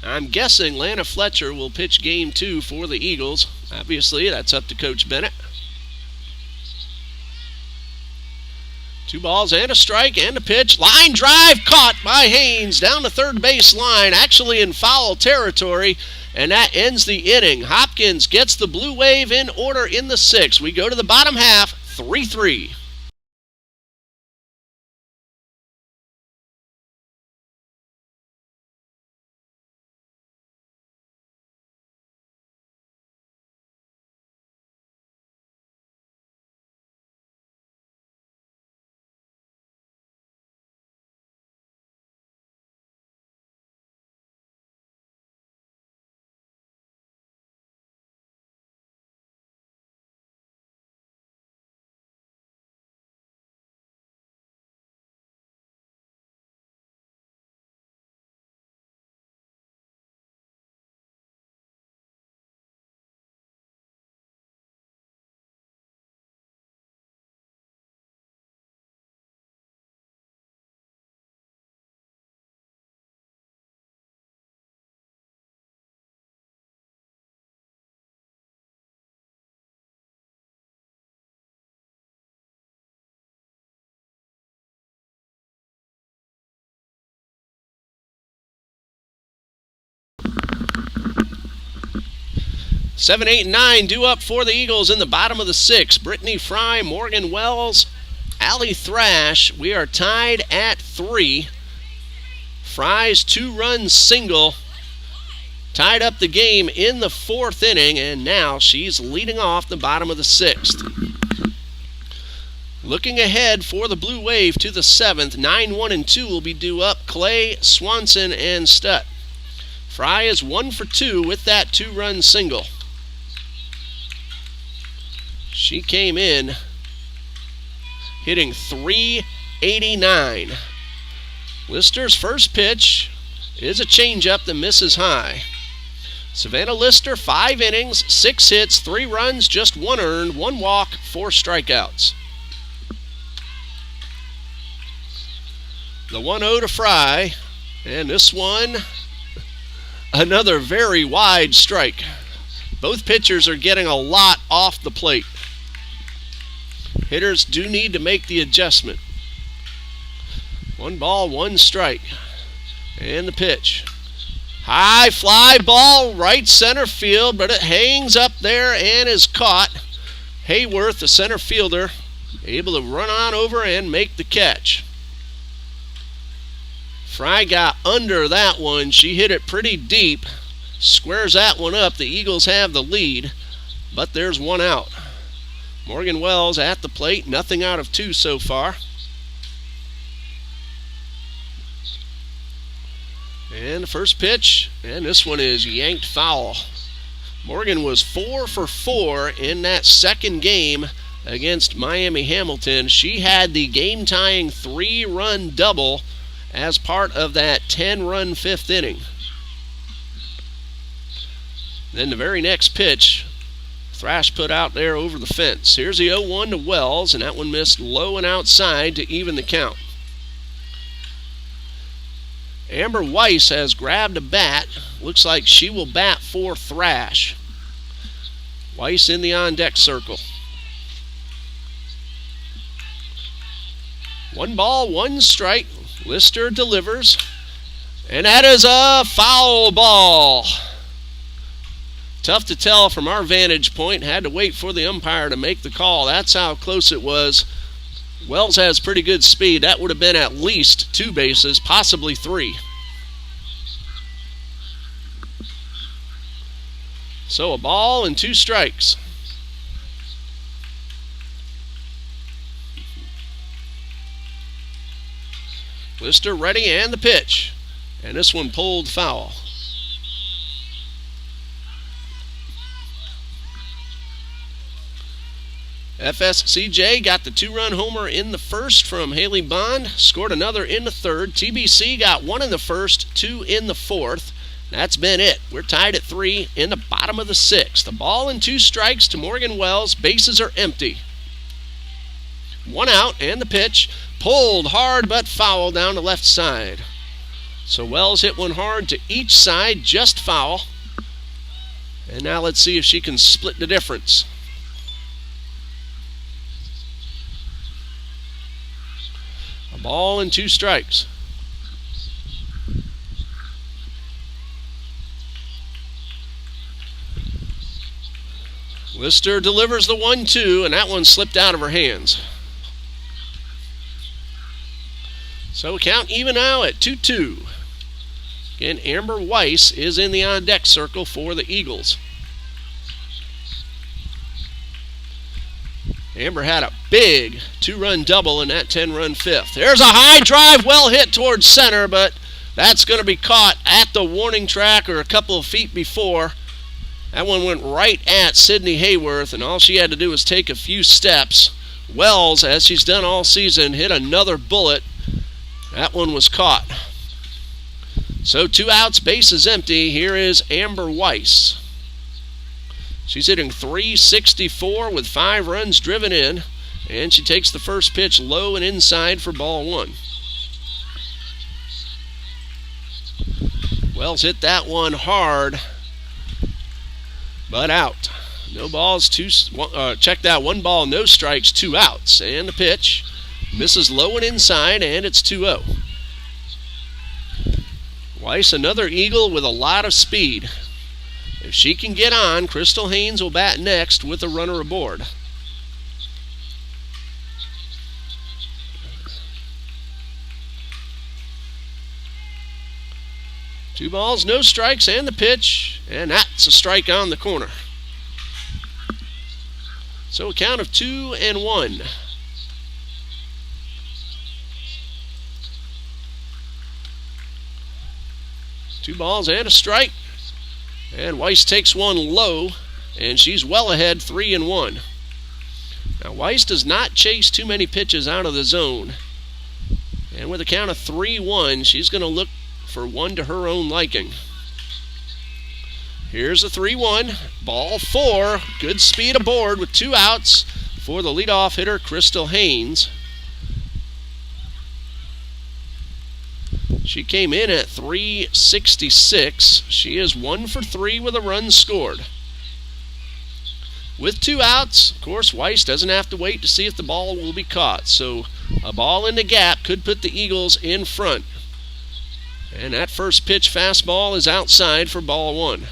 I'm guessing Lana Fletcher will pitch game 2 for the Eagles. Obviously, that's up to Coach Bennett. 2 balls and a strike and a pitch. Line drive caught by Haynes down the third base line, actually in foul territory, and that ends the inning. Hopkins gets the Blue Wave in order in the 6th. We go to the bottom half, 3-3. Seven, 8, and 9 due up for the Eagles in the bottom of the 6th. Brittany Fry, Morgan Wells, Allie Thrash. We are tied at 3. Fry's 2-run single tied up the game in the 4th inning, and now she's leading off the bottom of the 6th. Looking ahead for the Blue Wave to the 7th, 9, 1, and 2 will be due up. Clay, Swanson, and Stutt. Fry is 1 for 2 with that 2-run single. She came in hitting .389. Lister's first pitch is a changeup that misses high. Savannah Lister, 5 innings, 6 hits, 3 runs, just 1 earned, 1 walk, 4 strikeouts. The 1-0 to Fry, and this one, another very wide strike. Both pitchers are getting a lot off the plate. Hitters do need to make the adjustment. 1 ball, 1 strike. And the pitch. High fly ball, right center field, but it hangs up there and is caught. Hayworth, the center fielder, able to run on over and make the catch. Fry got under that one. She hit it pretty deep. Squares that one up. The Eagles have the lead, but there's 1 out. Morgan Wells at the plate. Nothing out of 2 so far. And the first pitch, and this one is yanked foul. Morgan was 4 for 4 in that second game against Miami Hamilton. She had the game-tying 3-run double as part of that 10-run fifth inning. Then the very next pitch, Thrash put out there over the fence. Here's the 0-1 to Wells, and that one missed low and outside to even the count. Amber Weiss has grabbed a bat. Looks like she will bat for Thrash. Weiss in the on-deck circle. 1 ball, 1 strike. Lister delivers. And that is a foul ball. Tough to tell from our vantage point. Had to wait for the umpire to make the call. That's how close it was. Wells has pretty good speed. That would have been at least 2 bases, possibly 3. So a ball and 2 strikes. Lister ready and the pitch. And this one pulled foul. FSCJ got the 2-run homer in the first from Haley Bond, scored another in the third. TBC got 1 in the first, 2 in the fourth. That's been it. We're tied at 3 in the bottom of the 6th. A ball and 2 strikes to Morgan Wells. Bases are empty. 1 out and the pitch. Pulled hard but foul down the left side. So Wells hit one hard to each side, just foul. And now let's see if she can split the difference. A ball and 2 strikes. Lister delivers the 1-2, and that one slipped out of her hands. So count even now at 2-2. Again, Amber Weiss is in the on-deck circle for the Eagles. Amber had a big 2-run double in that 10-run fifth. There's a high drive, well hit towards center, but that's going to be caught at the warning track or a couple of feet before. That one went right at Sydney Hayworth, and all she had to do was take a few steps. Wells, as she's done all season, hit another bullet. That one was caught. So 2 outs, bases empty. Here is Amber Weiss. She's hitting .364 with 5 runs driven in, and she takes the first pitch low and inside for ball 1. Wells hit that one hard, but out. No balls, check that, 1 ball, no strikes, 2 outs. And the pitch misses low and inside, and it's 2-0. Weiss, another Eagle with a lot of speed. If she can get on, Crystal Haynes will bat next with a runner aboard. Two balls, no strikes, and the pitch, and that's a strike on the corner. So a count of 2-1. Two balls and a strike. And Weiss takes one low, and she's well ahead, 3-1. Now Weiss does not chase too many pitches out of the zone. And with a count of 3-1, she's going to look for one to her own liking. Here's a 3-1, ball 4, good speed aboard with 2 outs for the leadoff hitter, Crystal Haynes. She came in at .366. She is 1 for 3 with a run scored. With 2 outs, of course, Weiss doesn't have to wait to see if the ball will be caught. So a ball in the gap could put the Eagles in front. And that first pitch fastball is outside for ball 1.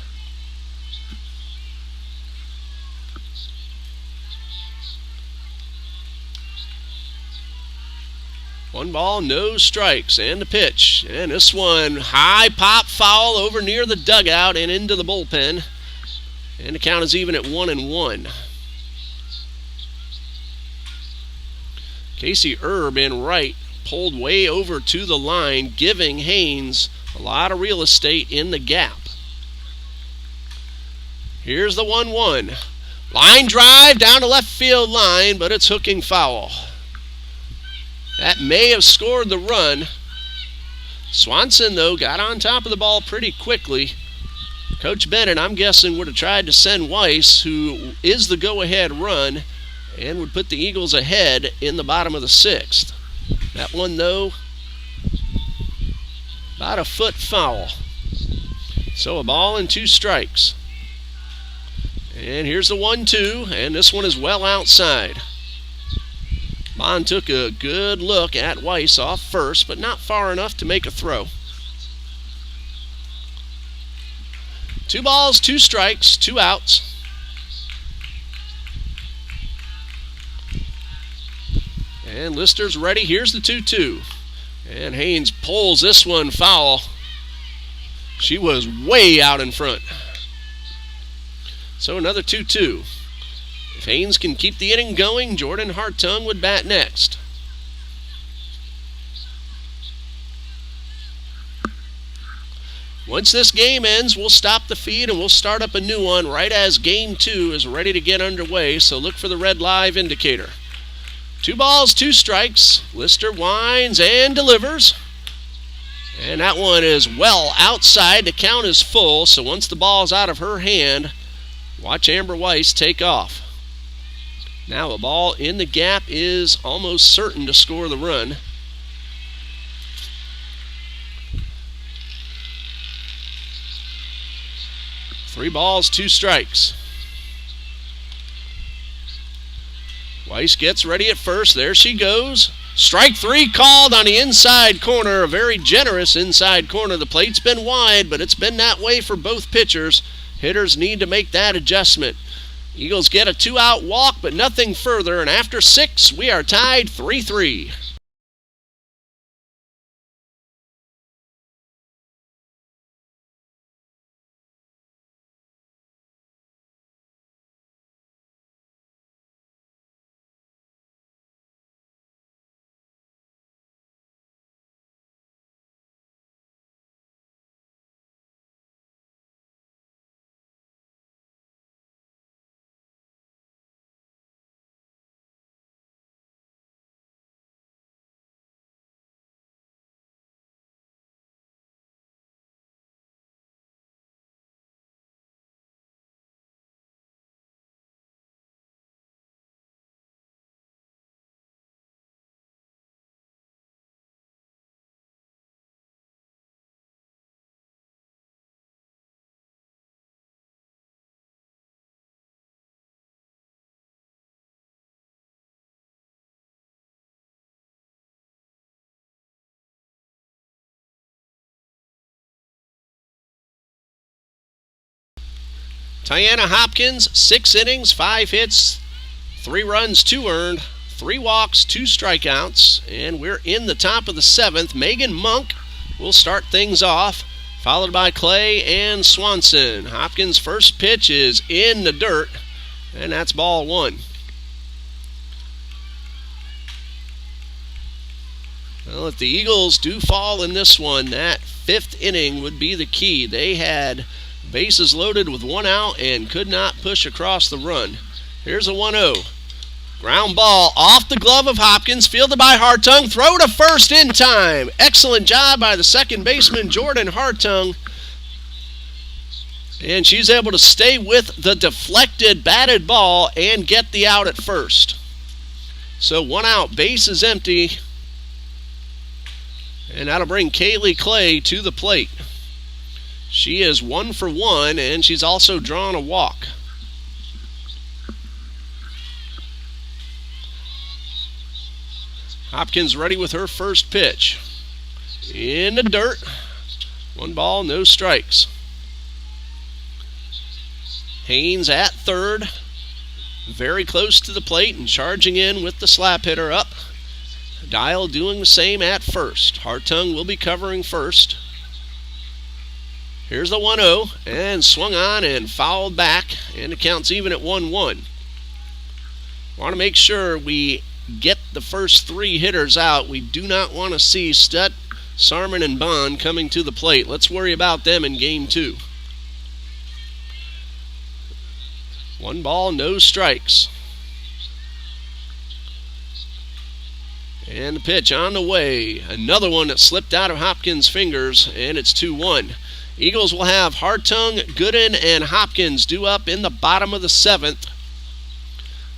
One ball, no strikes, and the pitch. And this one, high pop foul over near the dugout and into the bullpen. And the count is even at 1-1. Casey Erb in right pulled way over to the line, giving Haynes a lot of real estate in the gap. Here's the 1-1. Line drive down to left field line, but it's hooking foul. That may have scored the run. Swanson, though, got on top of the ball pretty quickly. Coach Bennett, I'm guessing, would have tried to send Weiss, who is the go-ahead run, and would put the Eagles ahead in the bottom of the 6th. That one, though, about a foot foul. So a ball and 2 strikes. And here's the 1-2, and this one is well outside. Bond took a good look at Weiss off first, but not far enough to make a throw. 2 balls, 2 strikes, 2 outs. And Lister's ready. Here's the 2-2. And Haynes pulls this one foul. She was way out in front. So another 2-2. If Haynes can keep the inning going, Jordan Hartung would bat next. Once this game ends, we'll stop the feed and we'll start up a new one right as Game 2 is ready to get underway, so look for the red live indicator. 2 balls, 2 strikes. Lister winds and delivers. And that one is well outside. The count is full, so once the ball's out of her hand, watch Amber Weiss take off. Now a ball in the gap is almost certain to score the run. Three balls, 2 strikes. Weiss gets ready at first. There she goes. Strike 3 called on the inside corner. A very generous inside corner. The plate's been wide, but it's been that way for both pitchers. Hitters need to make that adjustment. Eagles get a 2-out walk, but nothing further. And after 6, we are tied 3-3. Tiana Hopkins, 6 innings, 5 hits, 3 runs, 2 earned, 3 walks, 2 strikeouts, and we're in the top of the 7th. Megan Monk will start things off, followed by Clay and Swanson. Hopkins' first pitch is in the dirt, and that's ball 1. Well, if the Eagles do fall in this one, that 5th inning would be the key. They had bases loaded with 1 out and could not push across the run. Here's a 1-0. Ground ball off the glove of Hopkins, fielded by Hartung. Throw to first in time. Excellent job by the second baseman, Jordan Hartung. And she's able to stay with the deflected, batted ball and get the out at first. So 1 out, base is empty. And that'll bring Kaylee Clay to the plate. She is 1 for 1, and she's also drawn a walk. Hopkins ready with her first pitch. In the dirt. 1 ball, no strikes. Haynes at third. Very close to the plate and charging in with the slap hitter up. Dial doing the same at first. Hartung will be covering first. Here's the 1-0, and swung on and fouled back, and the count's even at 1-1. Want to make sure we get the first 3 hitters out. We do not want to see Stutt, Sarman, and Bond coming to the plate. Let's worry about them in Game 2. 1 ball, no strikes. And the pitch on the way. Another one that slipped out of Hopkins' fingers, and it's 2-1. Eagles will have Hartung, Gooden, and Hopkins due up in the bottom of the 7th.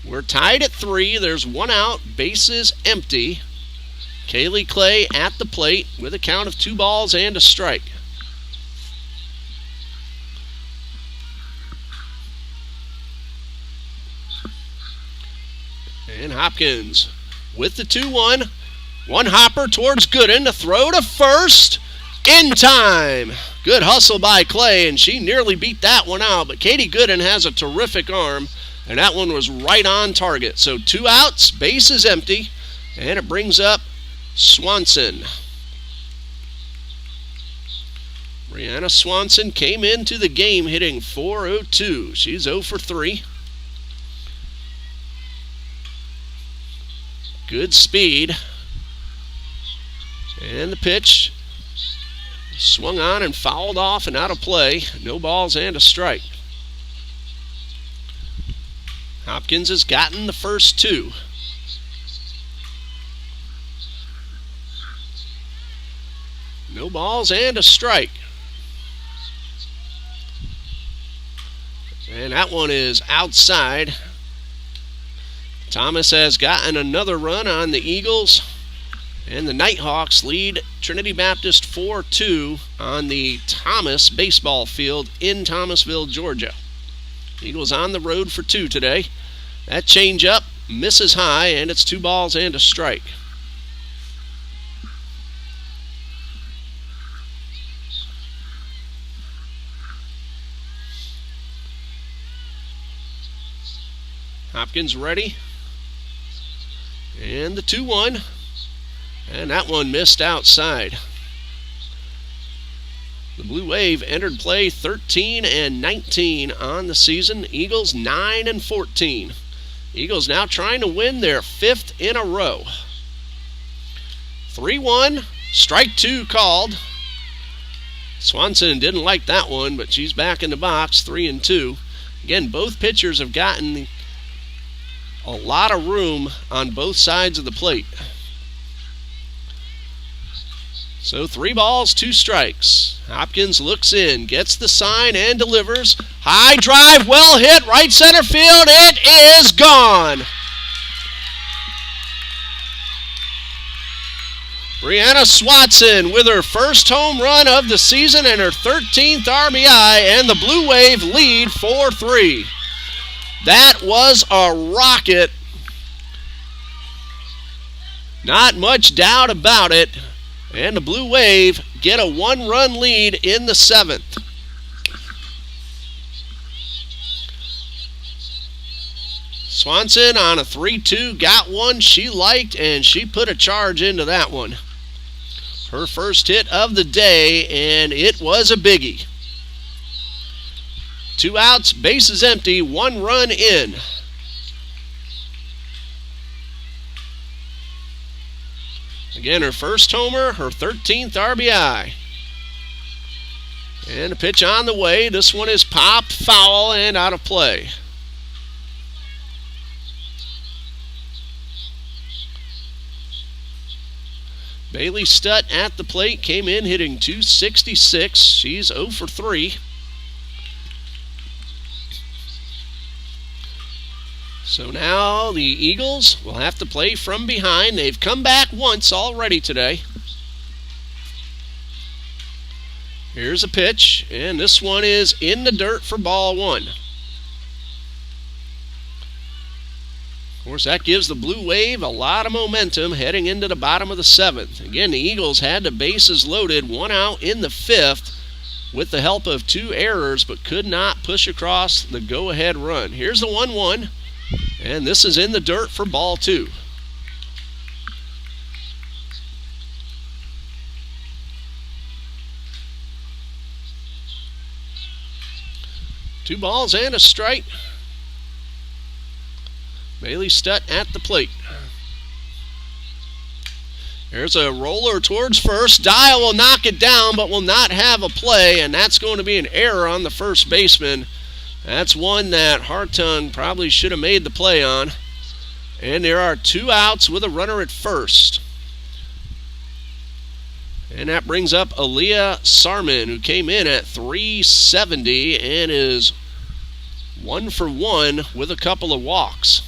We're tied at 3. There's 1 out, bases empty. Kaylee Clay at the plate with a count of 2 balls and a strike. And Hopkins with the 2-1. 1 hopper towards Gooden to throw to first. In time. Good hustle by Clay, and she nearly beat that one out. But Katie Gooden has a terrific arm, and that one was right on target. So 2 outs, bases empty, and it brings up Swanson. Brianna Swanson came into the game hitting .402. She's 0 for 3. Good speed. And the pitch swung on and fouled off and out of play. No balls and a strike. Hopkins has gotten the first 2. No balls and a strike. And that one is outside. Thomas has gotten another run on the Eagles. And the Nighthawks lead Trinity Baptist 4-2 on the Thomas baseball field in Thomasville, Georgia. Eagles on the road for 2 today. That changeup misses high, and it's 2 balls and a strike. Hopkins ready. And the 2-1. And that one missed outside. The Blue Wave entered play 13-19 on the season. Eagles 9-14. Eagles now trying to win their 5th in a row. 3-1, strike 2 called. Swanson didn't like that one, but she's back in the box, 3-2. Again, both pitchers have gotten a lot of room on both sides of the plate. So 3 balls, 2 strikes. Hopkins looks in, gets the sign, and delivers. High drive, well hit, right center field. It is gone. Brianna Swanson with her first home run of the season and her 13th RBI, and the Blue Wave lead 4-3. That was a rocket. Not much doubt about it. And the Blue Wave get a 1-run lead in the 7th. Swanson on a 3-2 got one she liked, and she put a charge into that one. Her first hit of the day, and it was a biggie. 2 outs, bases empty, 1 run in. Again, her first homer, her 13th RBI. And a pitch on the way. This one is popped, foul, and out of play. Bailey Stutt at the plate, came in hitting .266. She's 0 for 3. So now the Eagles will have to play from behind. They've come back once already today. Here's a pitch, and this one is in the dirt for ball 1. Of course, that gives the Blue Wave a lot of momentum heading into the bottom of the 7th. Again, the Eagles had the bases loaded, 1 out in the 5th with the help of 2 errors, but could not push across the go-ahead run. Here's the 1-1. And this is in the dirt for ball 2. Two balls and a strike. Bailey Stutt at the plate. There's a roller towards first. Dial will knock it down, but will not have a play, and that's going to be an error on the first baseman. That's one that Hartung probably should have made the play on. And there are 2 outs with a runner at first. And that brings up Aaliyah Sarman, who came in at 370 and is 1 for 1 with a couple of walks.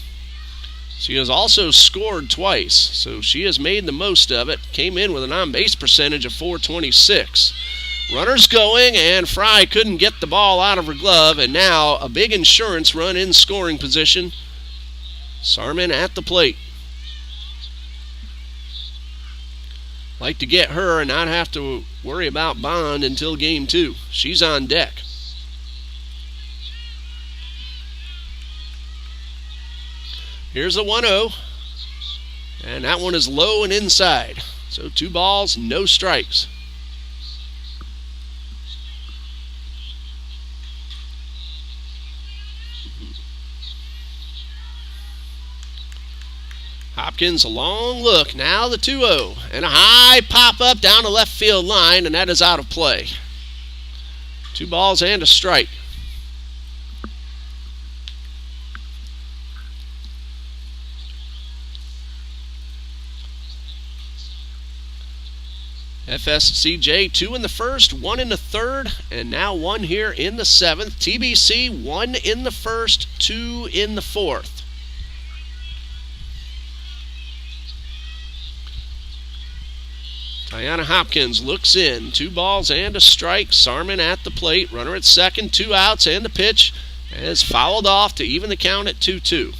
She has also scored twice, so she has made the most of it. Came in with an on-base percentage of .426. Runners going, and Fry couldn't get the ball out of her glove, and now a big insurance run in scoring position. Sarman at the plate. Like to get her and not have to worry about Bond until game 2. She's on deck. Here's a 1-0, and that one is low and inside. So 2 balls, no strikes. Hopkins, a long look. Now the 2-0. And a high pop-up down the left field line, and that is out of play. 2 balls and a strike. FSCJ 2 in the first, 1 in the third, and now 1 here in the 7th. TBC 1 in the first, 2 in the 4th. Tiana Hopkins looks in. 2 balls and a strike. Sarman at the plate. Runner at second. 2 outs, and the pitch is fouled off to even the count at 2-2.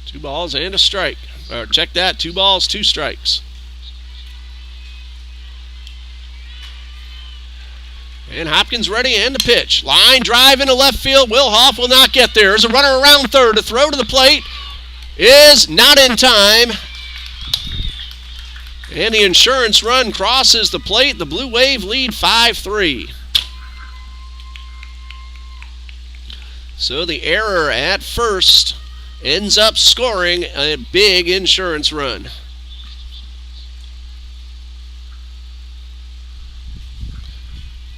Two balls and a strike. Or check that. 2 balls, 2 strikes. And Hopkins ready, and the pitch. Line drive into left field. Wilhoff will not get there. There's a runner around third. To throw to the plate is not in time. And the insurance run crosses the plate. The Blue Wave lead 5-3. So the error at first ends up scoring a big insurance run.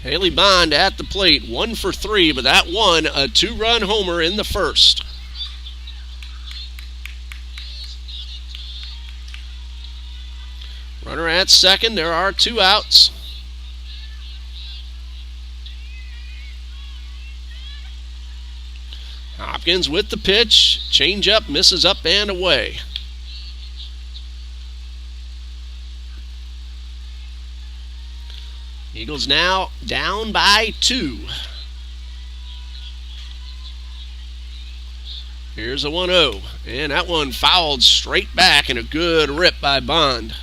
Haley Bond at the plate, 1 for 3, but that one a 2-run homer in the first. Runner at second, there are 2 outs. Hopkins with the pitch, changeup, misses up and away. Eagles now down by 2. Here's a 1-0, and that one fouled straight back, and a good rip by Bond.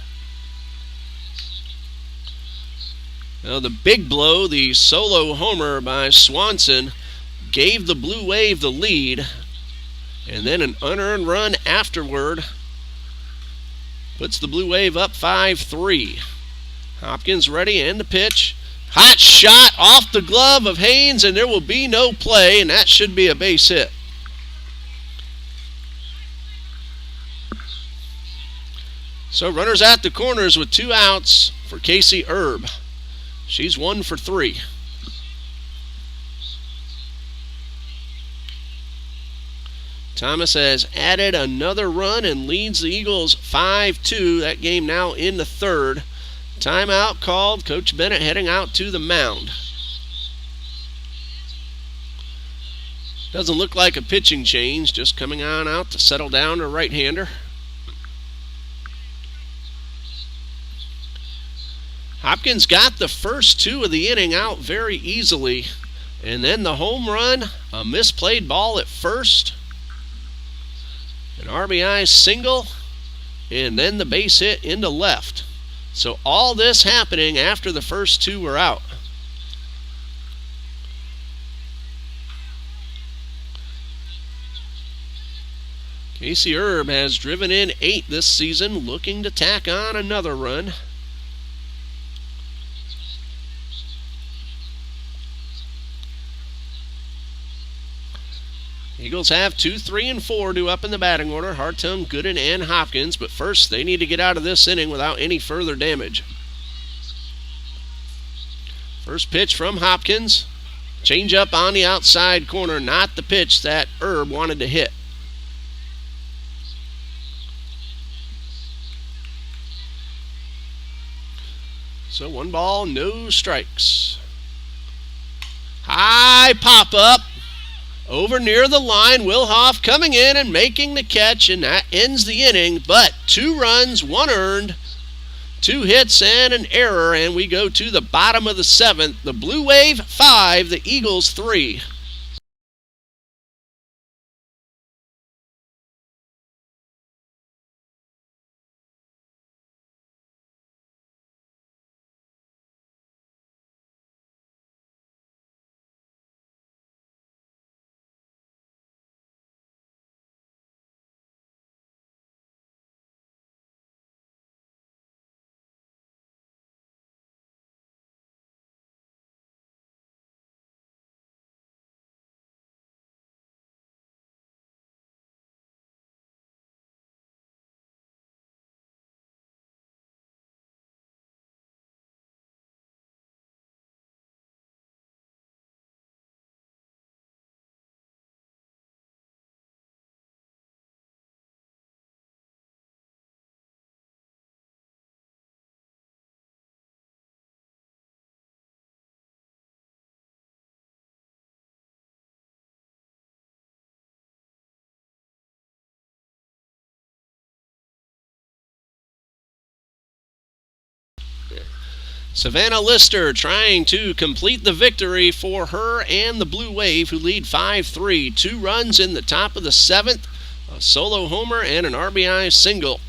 Now the big blow, the solo homer by Swanson, gave the Blue Wave the lead, and then an unearned run afterward puts the Blue Wave up 5-3. Hopkins ready, and the pitch. Hot shot off the glove of Haynes, and there will be no play, and that should be a base hit. So runners at the corners with 2 outs for Casey Erb. She's 1 for 3. Thomas has added another run and leads the Eagles 5-2. That game now in the 3rd. Timeout called. Coach Bennett heading out to the mound. Doesn't look like a pitching change, just coming on out to settle down to right-hander. Hopkins got the first 2 of the inning out very easily, and then the home run, a misplayed ball at first, an RBI single, and then the base hit into left. So all this happening after the first 2 were out. Casey Erb has driven in 8 this season, looking to tack on another run. Eagles have 2, 3, and 4 due up in the batting order. Hartung, Gooden, and Hopkins. But first, they need to get out of this inning without any further damage. First pitch from Hopkins. Change up on the outside corner. Not the pitch that Erb wanted to hit. So 1 ball, no strikes. High pop up. Over near the line, Wilhoff coming in and making the catch, and that ends the inning. But 2 runs, 1 earned, 2 hits, and an error, and we go to the bottom of the 7th. The Blue Wave 5, the Eagles 3. Savannah Lister trying to complete the victory for her and the Blue Wave, who lead 5-3. 2 runs in the top of the 7th, a solo homer and an RBI single.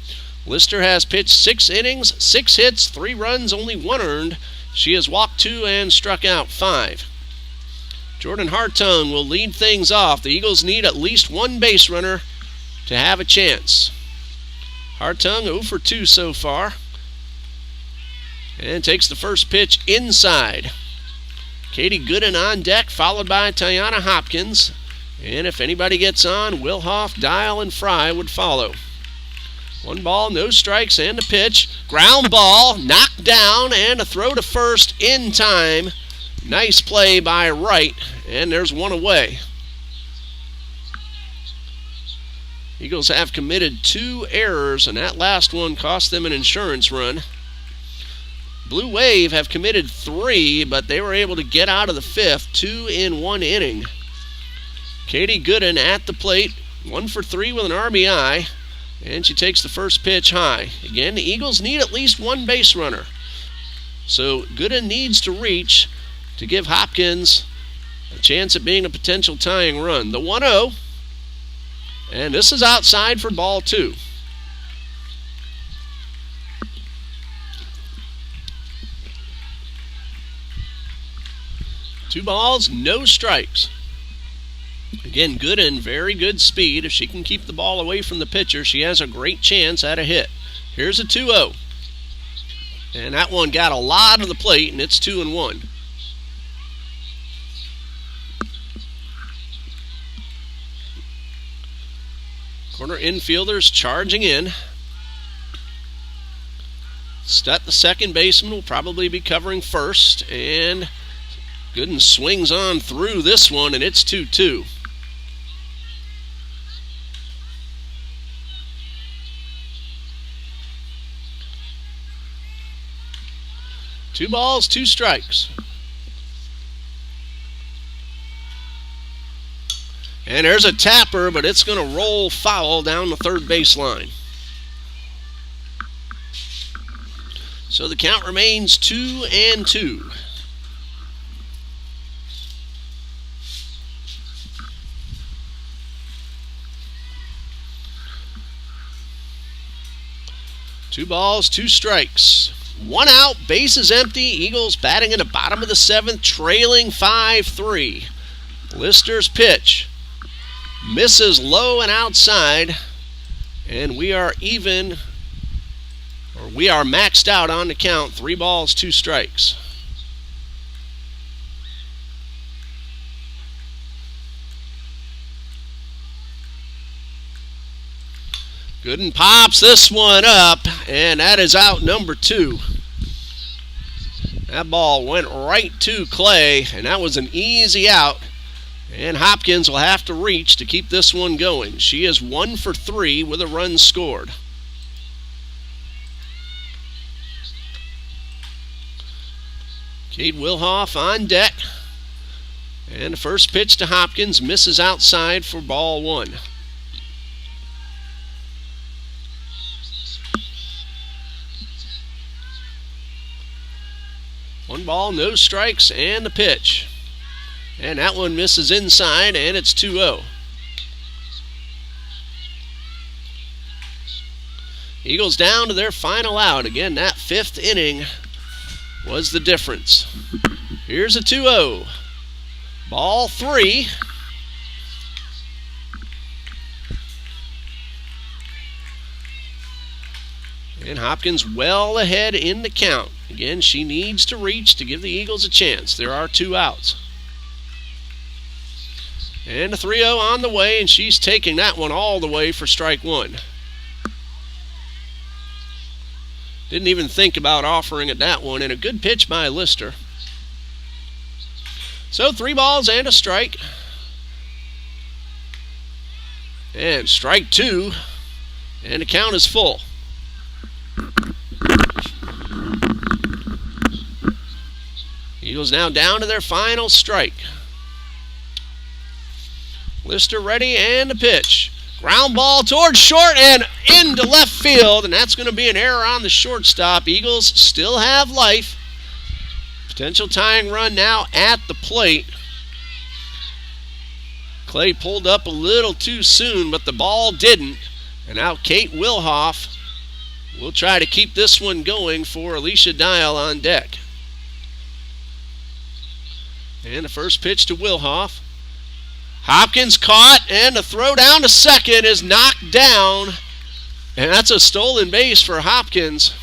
Lister has pitched 6 innings, 6 hits, 3 runs, only 1 earned. She has walked 2 and struck out 5. Jordan Hartung will lead things off. The Eagles need at least 1 base runner to have a chance. Hartung 0 for 2 so far. And takes the first pitch inside. Katie Gooden on deck, followed by Tiana Hopkins. And if anybody gets on, Wilhoff, Dial, and Fry would follow. 1 ball, no strikes, and a pitch. Ground ball, knocked down, and a throw to first in time. Nice play by Wright, and there's 1 away. Eagles have committed 2 errors, and that last one cost them an insurance run. Blue Wave have committed 3, but they were able to get out of the 5th, 2 in 1 inning. Katie Gooden at the plate, 1 for 3 with an RBI, and she takes the first pitch high. Again, the Eagles need at least 1 base runner. So Gooden needs to reach to give Hopkins a chance at being a potential tying run. The 1-0, and this is outside for ball 2. Two balls, no strikes. Again, Gooden, very good speed. If she can keep the ball away from the pitcher, she has a great chance at a hit. Here's a 2-0. And that one got a lot of the plate, and it's 2-1. Corner infielders charging in. Stutt, the second baseman, will probably be covering first, and Gooden swings on through this one, and it's 2-2. Two balls, 2 strikes. And there's a tapper, but it's going to roll foul down the third baseline. So the count remains 2-2. Two balls, 2 strikes. 1 out, bases empty. Eagles batting in the bottom of the 7th, trailing 5-3. Lister's pitch misses low and outside, and we are even, or we are maxed out on the count. 3 balls, 2 strikes. Gooden pops this one up, and that is out number 2. That ball went right to Clay, and that was an easy out. And Hopkins will have to reach to keep this one going. She is 1 for 3 with a run scored. Kate Wilhoff on deck. And the first pitch to Hopkins misses outside for ball 1. One ball, no strikes, and the pitch. And that one misses inside, and it's 2-0. Eagles down to their final out. Again, that 5th inning was the difference. Here's a 2-0. Ball 3. And Hopkins well ahead in the count. Again, she needs to reach to give the Eagles a chance. There are 2 outs. And a 3-0 on the way, and she's taking that one all the way for strike 1. Didn't even think about offering it that one, and a good pitch by Lister. So 3 balls and a strike. And strike 2, and the count is full. Eagles now down to their final strike. Lister ready, and the pitch. Ground ball towards short and into left field, and that's going to be an error on the shortstop. Eagles still have life. Potential tying run now at the plate. Clay pulled up a little too soon, but the ball didn't. And now Kate Wilhoff will try to keep this one going for Alicia Dial on deck. And the first pitch to Wilhoff. Hopkins caught, and the throw down to second is knocked down. And that's a stolen base for Hopkins.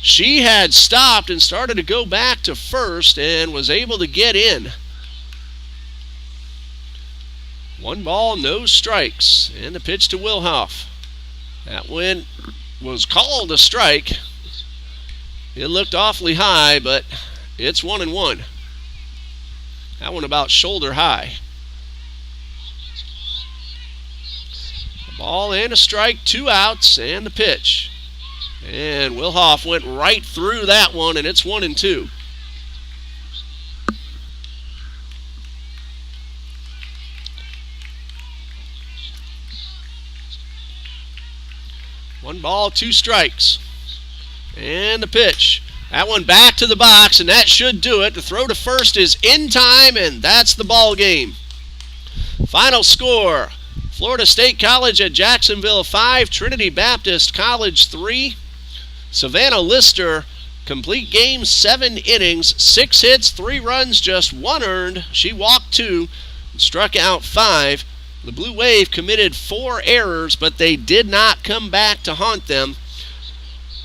She had stopped and started to go back to first and was able to get in. 1 ball, no strikes. And the pitch to Wilhoff. That one was called a strike. It looked awfully high, but it's 1-1. That one about shoulder high. A ball and a strike, 2 outs, and the pitch. And Wilhoff went right through that one, and it's 1-2. One ball, 2 strikes. And the pitch. That one back to the box, and that should do it. The throw to first is in time, and that's the ball game. Final score: Florida State College at Jacksonville 5, Trinity Baptist College 3. Savannah Lister, complete game, 7 innings, 6 hits, 3 runs, just 1 earned. She walked 2, struck out 5. The Blue Wave committed 4 errors, but they did not come back to haunt them.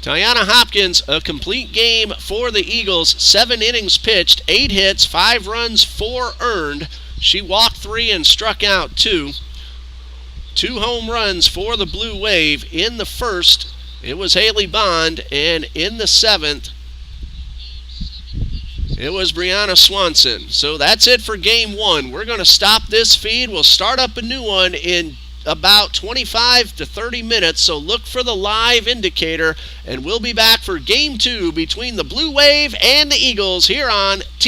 Tiana Hopkins, a complete game for the Eagles, 7 innings pitched, 8 hits, 5 runs, 4 earned. She walked 3 and struck out 2. 2 home runs for the Blue Wave. In the first, it was Haley Bond, and in the 7th, it was Brianna Swanson. So that's it for game 1. We're going to stop this feed. We'll start up a new one in about 25 to 30 minutes, so look for the live indicator, and we'll be back for game 2 between the Blue Wave and the Eagles here on